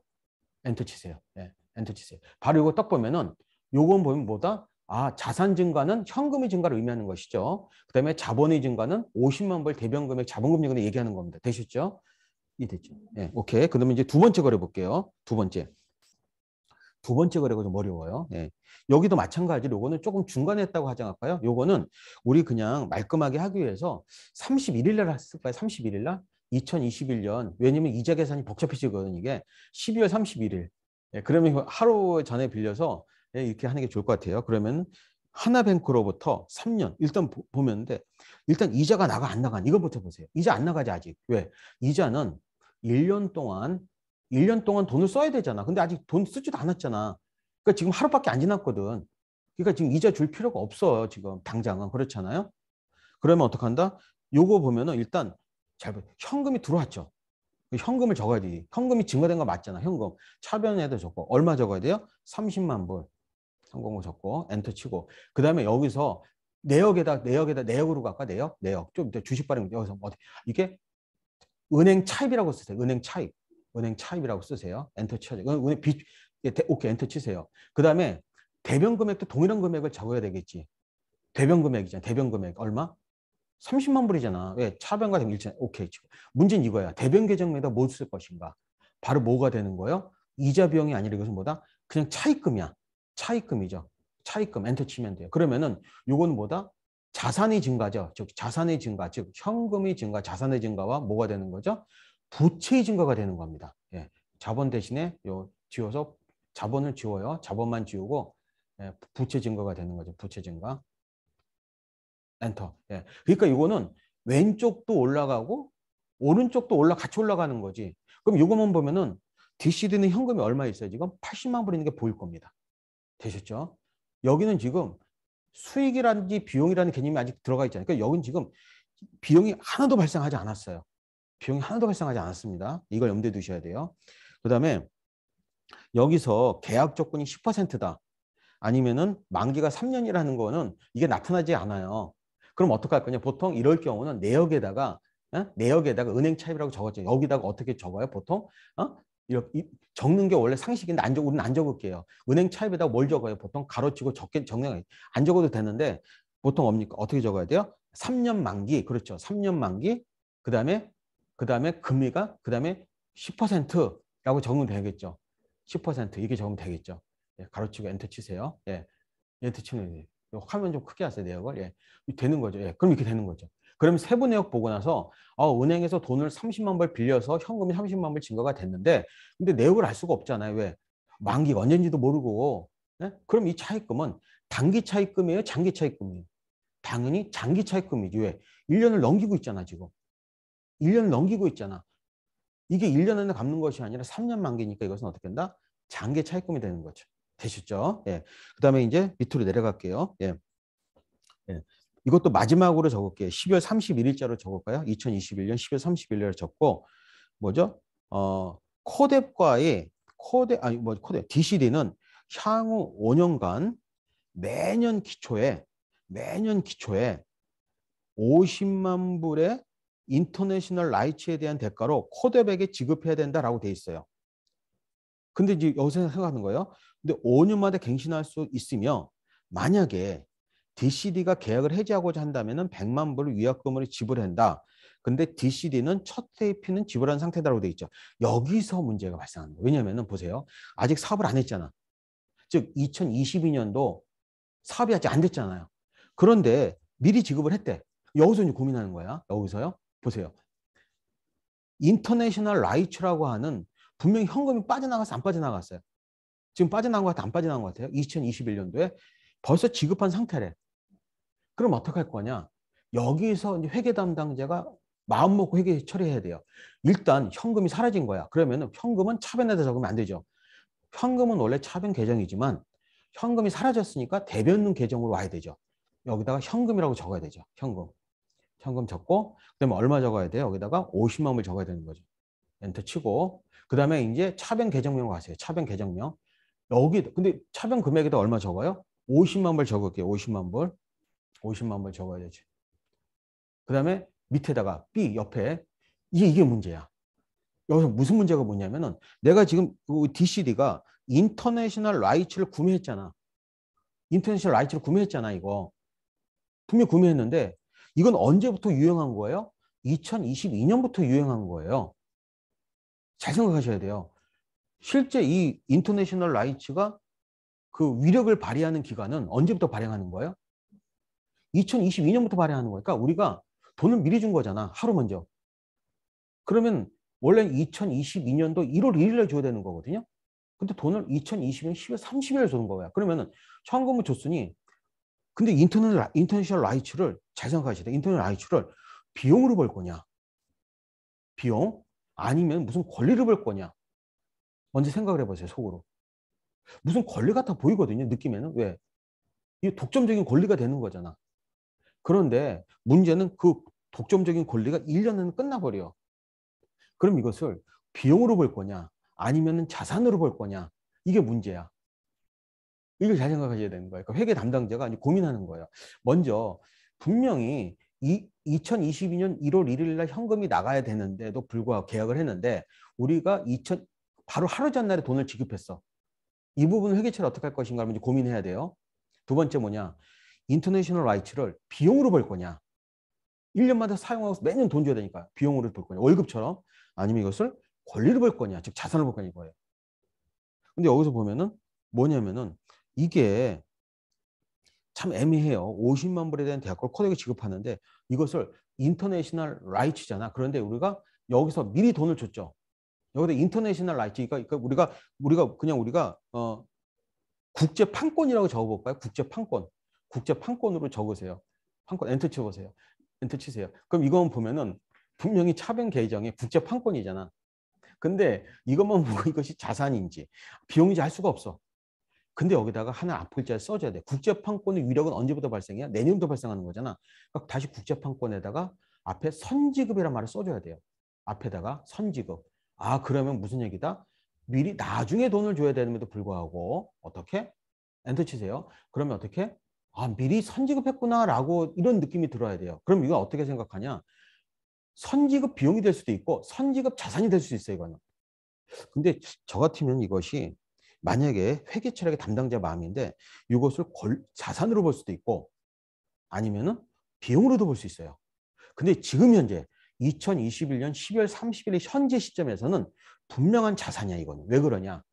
엔터 치세요. 예, 엔터 치세요. 바로 이거 딱 보면은 요건 보면 뭐다? 자산 증가는 현금의 증가를 의미하는 것이죠. 그다음에 자본의 증가는 50만 불 대변 금액 자본금 증가를 얘기하는 겁니다. 되셨죠? 됐죠. 예, 오케이. 그러면 이제 두 번째 거래 볼게요. 두 번째 거래가 좀 어려워요. 예. 여기도 마찬가지로 요거는 조금 중간에 했다고 하지 않을까요? 요거는 우리 그냥 말끔하게 하기 위해서 31일 날 했을까요? 31일 날? 2021년. 왜냐면 이자 계산이 복잡해지거든요. 이게 12월 31일. 예, 그러면 하루 전에 빌려서 예, 이렇게 하는 게 좋을 것 같아요. 그러면 하나뱅크로부터 3년. 일단 보면데 일단 이자가 나가 안 나가 이것부터 보세요. 이자 안 나가지 아직. 왜? 이자는 1년 동안 돈을 써야 되잖아. 근데 아직 돈 쓰지도 않았잖아. 그러니까 지금 하루밖에 안 지났거든. 그러니까 지금 이자 줄 필요가 없어. 지금 당장은. 그렇잖아요. 그러면 어떡한다? 요거 보면은 일단 현금이 들어왔죠. 현금을 적어야지. 현금이 증가된 거 맞잖아. 현금. 차변에도 적고. 얼마 적어야 돼요? 30만 불. 현금을 적고 엔터 치고. 그다음에 여기서 내역으로 갈까? 내역. 좀 주식 발행 여기서 이게 은행 차입이라고 쓰세요. 은행 차입이라고 쓰세요. 엔터 치세요. 오케이, 엔터 치세요. 그다음에 대변 금액도 동일한 금액을 적어야 되겠지. 대변 금액이잖아. 대변 금액 얼마? 30만 불이잖아. 왜? 차변과 일치잖아. 오케이. 문제는 이거야. 대변 계정에다 뭐 쓸 것인가? 바로 뭐가 되는 거예요? 이자 비용이 아니라 이것은 뭐다? 그냥 차입금이야. 차입금이죠. 차입금 엔터 치면 돼요. 그러면은 요건 뭐다? 자산의 증가죠. 즉 자산의 증가, 즉 현금의 증가, 자산의 증가와 뭐가 되는 거죠? 부채의 증가가 되는 겁니다. 예. 자본 대신에 지워서 자본을 지워요. 자본만 지우고 예. 부채 증가가 되는 거죠. 부채 증가. 엔터. 예. 그러니까 이거는 왼쪽도 올라가고 오른쪽도 같이 올라가는 거지. 그럼 이거만 보면은 DCD는 현금이 얼마 있어요? 지금 80만 불 있는 게 보일 겁니다. 되셨죠? 여기는 지금 수익이라든지 비용이라는 개념이 아직 들어가 있잖아요. 그러니까 여기는 지금 비용이 하나도 발생하지 않았어요. 비용이 하나도 발생하지 않았습니다. 이걸 염두에 두셔야 돼요. 그다음에 여기서 계약 조건이 10%다. 아니면은 만기가 3년이라는 거는 이게 나타나지 않아요. 그럼 어떡할 거냐? 보통 이럴 경우는 내역에다가 은행 차입이라고 적었죠. 여기다가 어떻게 적어요? 보통 이렇게 적는 게 원래 상식인데 우리는 안 적을게요. 은행 차입에다가 뭘 적어요? 보통 가로치고 적는 안 적어도 되는데 보통 어떻게 적어야 돼요? 3년 만기. 그렇죠. 3년 만기. 그다음에 금리가 그다음에 10%라고 적으면 되겠죠. 10% 이게 적으면 되겠죠. 예, 가로치고 엔터 치세요. 예. 엔터 치면 화면 좀 크게 하세요. 내역을. 예. 되는 거죠. 예. 그럼 이렇게 되는 거죠. 그럼 세부 내역 보고 나서 은행에서 돈을 30만 불 빌려서 현금이 30만 불 증가가 됐는데 근데 내역을 알 수가 없잖아요. 왜? 만기가 언제인지도 모르고. 네? 그럼 이 차입금은 단기 차입금이에요? 장기 차입금이에요? 당연히 장기 차입금이지. 왜? 1년을 넘기고 있잖아, 지금. 1년을 넘기고 있잖아. 이게 1년 안에 갚는 것이 아니라 3년 만기니까 이것은 어떻게 된다? 장기 차입금이 되는 거죠. 되셨죠? 예. 그다음에 이제 밑으로 내려갈게요. 예. 예. 이것도 마지막으로 적을게요. 12월 31일자로 적을까요? 2021년 12월 31일을 적고 뭐죠? 코뎁과의 코뎁 DCD는 향후 5년간 매년 기초에 50만 불의 인터내셔널 라이츠에 대한 대가로 코뎁에게 지급해야 된다라고 돼 있어요. 근데 이제 여기서 생각하는 거예요. 근데 5년마다 갱신할 수 있으며 만약에 DCD가 계약을 해지하고자 한다면은 100만 불을 위약금으로 지불한다. 근데 DCD는 첫 회피는 지불한 상태다라고 돼 있죠. 여기서 문제가 발생하는 거예요. 왜냐면은 보세요. 아직 사업을 안 했잖아. 즉 2022년도 사업이 아직 안 됐잖아요. 그런데 미리 지급을 했대. 여기서 이제 고민하는 거야. 여기서요. 보세요. 인터내셔널 라이츠라고 하는 분명히 현금이 빠져나갔어, 안 빠져나갔어요? 지금 빠져나간 것 같아, 안 빠져나간 것 같아요? 2021년도에 벌써 지급한 상태래. 그럼 어떡할 거냐? 여기서 이제 회계 담당자가 마음 먹고 회계 처리해야 돼요. 일단 현금이 사라진 거야. 그러면 현금은 차변에다 적으면 안 되죠. 현금은 원래 차변 계정이지만 현금이 사라졌으니까 대변 계정으로 와야 되죠. 여기다가 현금이라고 적어야 되죠. 현금 적고 그다음에 얼마 적어야 돼요? 여기다가 50만 불 적어야 되는 거죠. 엔터 치고 그다음에 이제 차변 계정명 가세요. 차변 계정명. 여기 근데 차변 금액에다 얼마 적어요? 50만 불 적을게요. 50만 불. 50만 불 적어야 되지. 그다음에 밑에다가 B 옆에 이게 문제야. 여기서 무슨 문제가 뭐냐면은 내가 지금 DCD가 인터내셔널 라이츠를 구매했잖아. 인터내셔널 라이츠를 구매했잖아, 이거. 분명히 구매했는데 이건 언제부터 유행한 거예요? 2022년부터 유행한 거예요. 잘 생각하셔야 돼요. 실제 이 인터내셔널 라이츠가 그 위력을 발휘하는 기간은 언제부터 발행하는 거예요? 2022년부터 발행하는 거니까 우리가 돈을 미리 준 거잖아. 하루 먼저. 그러면 원래 2022년도 1월 1일에 줘야 되는 거거든요. 근데 돈을 2022년 10월 30일에 주는 거야. 그러면은 현금을 줬으니 근데 인터내셔널 라이츠를 잘 생각하셔야 돼. 인터내셔널 라이츠를 비용으로 벌 거냐? 비용? 아니면 무슨 권리를 벌 거냐? 먼저 생각을 해보세요. 속으로. 무슨 권리 같아 보이거든요. 느낌에는. 왜? 이게 독점적인 권리가 되는 거잖아. 그런데 문제는 그 독점적인 권리가 1년은 끝나버려. 그럼 이것을 비용으로 볼 거냐 아니면 자산으로 볼 거냐 이게 문제야. 이걸 잘 생각하셔야 되는 거예요. 그러니까 회계 담당자가 이제 고민하는 거예요. 먼저 분명히 2022년 1월 1일 날 현금이 나가야 되는데도 불구하고 계약을 했는데 우리가 바로 하루 전날에 돈을 지급했어. 이 부분 회계처를 어떻게 할 것인가 이제 고민해야 돼요. 두 번째 뭐냐. 인터내셔널 라이츠를 비용으로 벌 거냐. 1년마다 사용하고 매년 돈 줘야 되니까 비용으로 벌 거냐. 월급처럼. 아니면 이것을 권리를 벌 거냐. 즉 자산을 벌 거냐 이거예요. 근데 여기서 보면은 뭐냐면은 이게 참 애매해요. 50만 불에 대한 대학교 코덱을 지급하는데 이것을 인터내셔널 라이츠잖아. 그런데 우리가 여기서 미리 돈을 줬죠. 여기다 인터내셔널 라이츠 그러니까 우리가 국제 판권이라고 적어볼까요? 국제 판권. 국제 판권으로 적으세요. 판권 엔터 쳐보세요. 엔터 치세요. 그럼 이건 보면은 분명히 차변 계정에 국제 판권이잖아. 근데 이것만 보고 이것이 자산인지 비용인지 알 수가 없어. 근데 여기다가 하나 앞글자를 써줘야 돼. 국제판권의 위력은 언제부터 발생해요? 내년부터 발생하는 거잖아. 그러니까 다시 국제판권에다가 앞에 선지급이라는 말을 써줘야 돼요. 앞에다가 선지급. 아 그러면 무슨 얘기다? 미리 나중에 돈을 줘야 되는데도 불구하고 어떻게? 엔터 치세요. 그러면 어떻게? 아 미리 선지급했구나라고 이런 느낌이 들어야 돼요. 그럼 이거 어떻게 생각하냐? 선지급 비용이 될 수도 있고 선지급 자산이 될 수도 있어요. 이거는. 근데 저 같으면 이것이 만약에 회계 처리의 담당자 마음인데 이것을 자산으로 볼 수도 있고 아니면은 비용으로도 볼 수 있어요. 근데 지금 현재 2021년 12월 30일의 현재 시점에서는 분명한 자산이야 이거는. 왜 그러냐?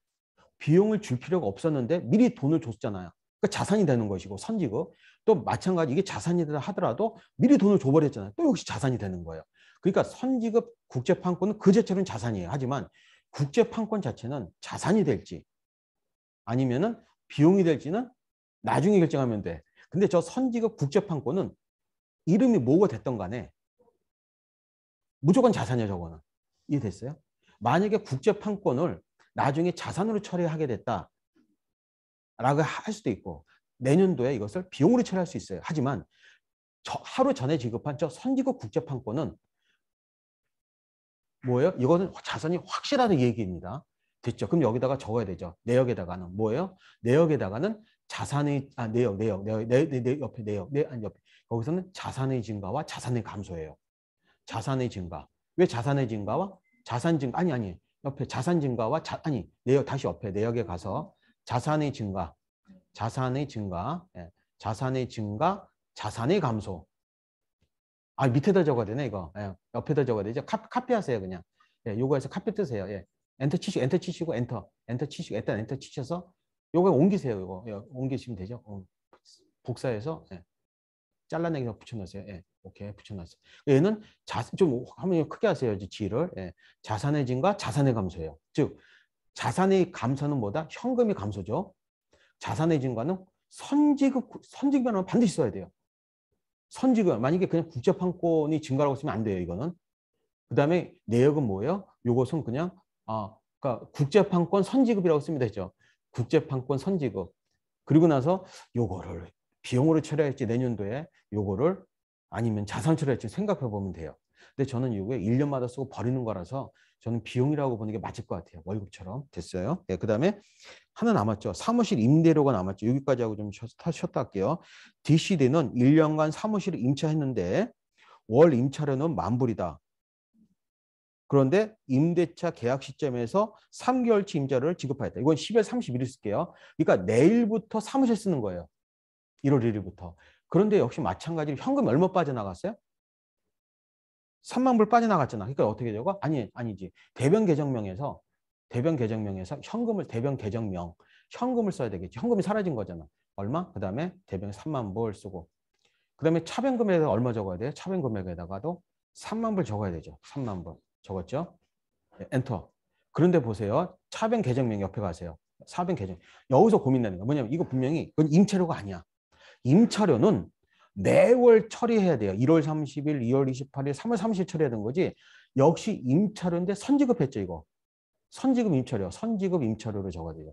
비용을 줄 필요가 없었는데 미리 돈을 줬잖아요. 그러니까 자산이 되는 것이고 선지급. 또 마찬가지 이게 자산이다 하더라도 미리 돈을 줘버렸잖아요. 또 역시 자산이 되는 거예요. 그러니까 선지급 국제판권은 그 자체로는 자산이에요. 하지만 국제판권 자체는 자산이 될지 아니면은 비용이 될지는 나중에 결정하면 돼. 근데 저 선지급 국제판권은 이름이 뭐가 됐던 간에 무조건 자산이야, 저거는. 이해됐어요? 만약에 국제판권을 나중에 자산으로 처리하게 됐다라고 할 수도 있고 내년도에 이것을 비용으로 처리할 수 있어요. 하지만 하루 전에 지급한 저 선지급 국제판권은 뭐예요? 이거는 자산이 확실하다는 얘기입니다. 됐죠? 그럼 여기다가 적어야 되죠. 내역에다가는 뭐예요? 내역에다가는 자산의 옆에 내역, 아니 옆에 거기서는 자산의 증가와 자산의 감소예요. 자산의 증가. 왜 자산의 증가와 자산 증가? 아니 옆에 자산 증가와 내역 다시 옆에 내역에 가서 자산의 증가, 자산의 증가, 예. 자산의 증가, 자산의 감소. 아, 밑에다 적어야 되네, 이거. 예, 옆에다 적어야 되죠. 카피하세요, 그냥. 예, 요거에서 카피 뜨세요. 예. 엔터 치시고, 엔터 치시고, 일단 엔터 치셔서, 요거 옮기세요, 요거. 예, 옮기시면 되죠. 복사해서, 예. 잘라내기서 붙여놨어요. 예, 오케이, 붙여놨어요. 얘는 좀, 한번 크게 하세요, 지를. 예. 자산의 증가, 자산의 감소예요. 즉, 자산의 감소는 뭐다? 현금이 감소죠. 자산의 증가는 선지급이라는 반드시 써야 돼요. 선지급, 만약에 그냥 국제판권이 증가라고 쓰면 안 돼요, 이거는. 그 다음에 내역은 뭐예요? 요것은 그냥, 그러니까 국제판권 선지급이라고 쓰면 되죠. 국제판권 선지급. 그리고 나서 요거를 비용으로 처리할지 내년도에 요거를 아니면 자산 처리할지 생각해 보면 돼요. 근데 저는 이게 1년마다 쓰고 버리는 거라서 저는 비용이라고 보는 게 맞을 것 같아요. 월급처럼. 됐어요. 네, 그 다음에 하나 남았죠. 사무실 임대료가 남았죠. 여기까지 하고 좀 쉬었다 할게요. DCD는 1년간 사무실을 임차했는데 월 임차료는 10,000불이다. 그런데 임대차 계약 시점에서 3개월치 임차료를 지급하였다. 이건 10월 31일 쓸게요. 그러니까 내일부터 사무실 쓰는 거예요. 1월 1일부터. 그런데 역시 마찬가지로 현금 얼마 빠져나갔어요? 30,000불 빠져나갔잖아. 그러니까 어떻게 되고? 아니지. 대변 계정명에서 대변 계정명 현금을 써야 되겠지. 현금이 사라진 거잖아. 얼마? 그다음에 대변 30,000불 쓰고. 그다음에 차변 금액에다 얼마 적어야 돼요? 차변 금액에다가도 30,000불 적어야 되죠. 30,000불. 적었죠? 네, 엔터. 그런데 보세요. 차변 계정명 옆에 가세요. 사변 계정. 여기서 고민되는 거 뭐냐면 이거 분명히 그건 임차료가 아니야. 임차료는 매월 처리해야 돼요. 1월 30일, 2월 28일, 3월 30일 처리해야 되는 거지. 역시 임차료인데 선지급했죠, 이거. 선지급 임차료, 선지급 임차료로 적어야 돼요.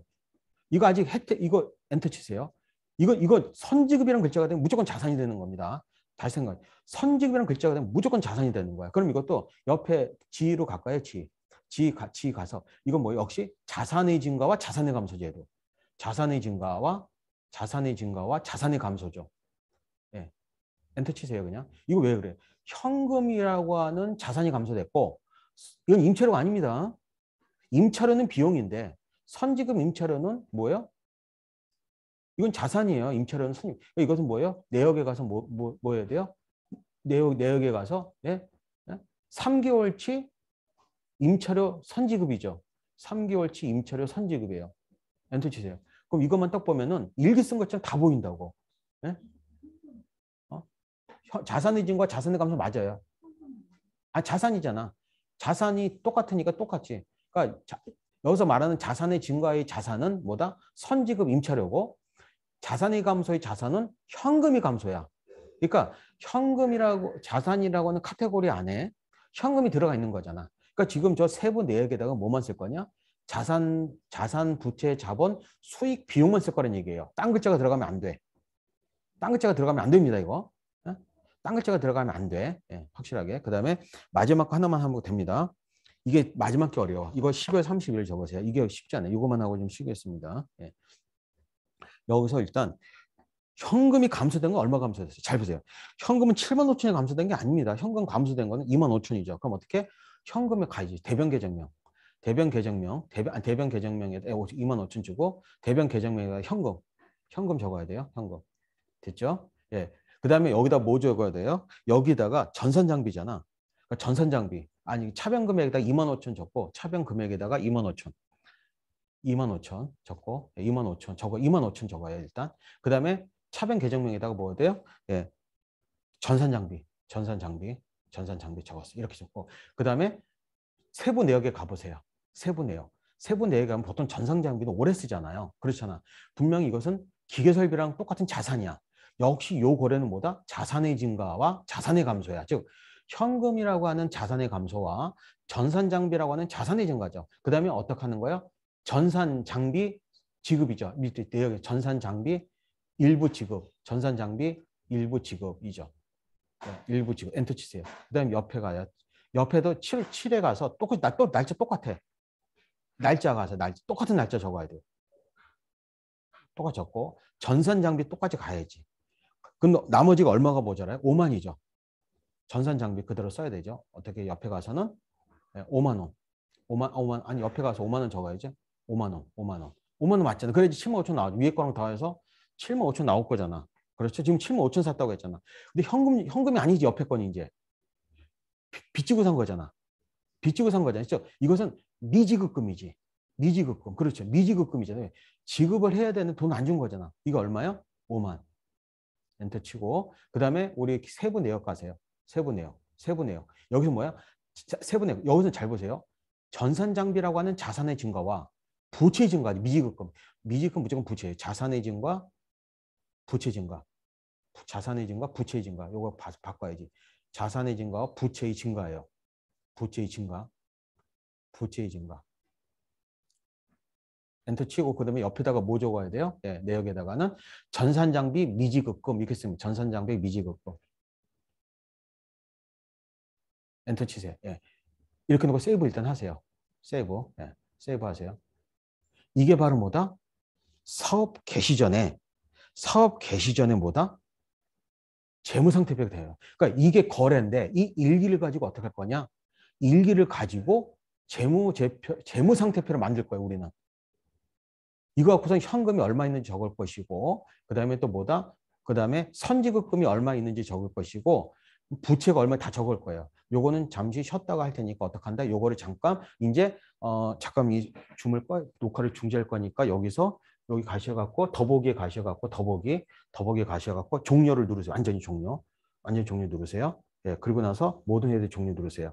이거 아직 이거 엔터 치세요. 이거 선지급이라는 글자가 되면 무조건 자산이 되는 겁니다. 다시 생각해. 선지급이라는 글자가 되면 무조건 자산이 되는 거야. 그럼 이것도 옆에 지로 갈까요? 지 가서 이건 뭐 역시 자산의 증가와 자산의 감소제도. 자산의 증가와 자산의 감소죠. 예. 엔터 치세요, 그냥. 이거 왜 그래? 현금이라고 하는 자산이 감소됐고 이건 임차료가 아닙니다. 임차료는 비용인데 선지급 임차료는 뭐예요? 이건 자산이에요. 임차료는 이것은 뭐예요? 내역에 가서 뭐 해야 돼요? 내역에 가서 예? 3개월치 임차료 선지급이죠. 3개월치 임차료 선지급이에요. 엔터 치세요. 그럼 이것만 딱 보면은 일기 쓴 것처럼 다 보인다고. 예? 자산의 증가 자산의 감소 맞아요. 자산이잖아. 자산이 똑같으니까 똑같지. 그러니까 여기서 말하는 자산의 증가의 자산은 뭐다? 선지급 임차료고 자산의 감소의 자산은 현금이 감소야. 그러니까 자산이라고 하는 카테고리 안에 현금이 들어가 있는 거잖아. 그러니까 지금 저 세부 내역에다가 뭐만 쓸 거냐? 자산, 부채, 자본, 수익, 비용만 쓸 거란 얘기예요. 딴 글자가 들어가면 안 돼. 딴 글자가 들어가면 안 됩니다, 이거. 딴 글자가 들어가면 안 돼. 예, 확실하게. 그 다음에 마지막 거 하나만 하면 됩니다. 이게 마지막 게 어려워. 이거 12월 30일 적으세요. 이게 쉽지 않아요. 이거만 하고 좀 쉬겠습니다. 예. 여기서 일단 현금이 감소된 건 얼마 감소됐어요? 잘 보세요. 현금은 75,000이 감소된 게 아닙니다. 현금 감소된 거는 25,000이죠. 그럼 어떻게? 현금에 가야지. 대변 계정명. 대변 계정명에 25,000 주고 대변 계정명에다 현금 적어야 돼요. 현금. 됐죠? 예. 그 다음에 여기다 뭐 적어야 돼요? 여기다가 전산장비잖아. 그러니까 전산장비. 아니, 차변 금액에다 25,000 적고 차변 금액에다가 25,000. 2만 5천 적고 2만 5천 적어 2만 5천 적어요 일단. 그 다음에 차변 계정명에다가 뭐 돼요? 예, 전산 장비, 전산 장비 적었어. 이렇게 적고 그 다음에 세부 내역에 가보세요. 세부 내역. 세부 내역에 가면 보통 전산 장비는 오래 쓰잖아요. 그렇잖아. 분명히 이것은 기계 설비랑 똑같은 자산이야. 역시 요 거래는 뭐다? 자산의 증가와 자산의 감소야. 즉 현금이라고 하는 자산의 감소와 전산 장비라고 하는 자산의 증가죠. 그 다음에 어떻게 하는 거예요? 전산 장비 지급이죠. 밑에 내역에 전산 장비 일부 지급, 전산 장비 일부 지급이죠. 네, 일부 지급. 엔터 치세요. 그 다음에 옆에 가요. 옆에도 7에 가서 똑같이 또 날짜 똑같아. 날짜 가서 똑같은 날짜 적어야 돼요. 똑같이 적고 전산 장비 똑같이 가야지. 근데 나머지가 얼마가 모자라요? 5만이죠. 전산 장비 그대로 써야 되죠. 어떻게 옆에 가서는 5만 원. 5만 아니 옆에 가서 5만 원 적어야지. 5만 원. 5만 원. 5만 원 맞잖아. 그래야지 7만 5천 나오죠. 위에 거랑 더해서 7만 5천 나올 거잖아. 그렇죠? 지금 7만 5천 샀다고 했잖아. 근데 현금이 아니지. 옆에 거는 이제 빚지고 산 거잖아. 빚지고 산 거잖아요. 그렇죠? 이것은 미지급금이지. 미지급금. 그렇죠. 미지급금이잖아요. 지급을 해야 되는 돈 안 준 거잖아. 이거 얼마요? 5만. 엔터 치고 그다음에 우리 세부 내역 가세요. 세부 내역. 세부 내역. 여기서 뭐야? 세부 내역. 여기서 잘 보세요. 전산 장비라고 하는 자산의 증가와 부채의 증가. 미지급금. 미지급금 무조건 부채예요. 자산의 증가, 부채 증가. 자산의 증가, 부채의 증가. 요거 바꿔야지. 자산의 증가와 부채의 증가예요. 부채의 증가. 부채의 증가. 엔터 치고 그다음에 옆에다가 뭐 적어야 돼요? 예, 내역에다가는 전산장비 미지급금 이렇게 쓰면 전산장비 미지급금. 엔터 치세요. 예. 이렇게 놓고 세이브 일단 하세요. 세이브. 예. 세이브 하세요. 이게 바로 뭐다? 사업 개시 전에 뭐다? 재무상태표가 돼요. 그러니까 이게 거래인데 이 일기를 가지고 어떻게 할 거냐? 일기를 가지고 재무상태표를 만들 거예요, 우리는. 이거 갖고서 현금이 얼마 있는지 적을 것이고 그 다음에 또 뭐다? 그 다음에 선지급금이 얼마 있는지 적을 것이고 부채가 얼마 다 적을 거예요. 요거는 잠시 쉬었다가 할 테니까 어떡한다? 요거를 잠깐 이제 잠깐 이 녹화를 중지할 거니까 여기서 여기 가셔갖고 더보기에 가셔갖고 더보기에 가셔갖고 종료를 누르세요. 완전히 종료 누르세요. 예, 그리고 나서 모든 애들 종료 누르세요.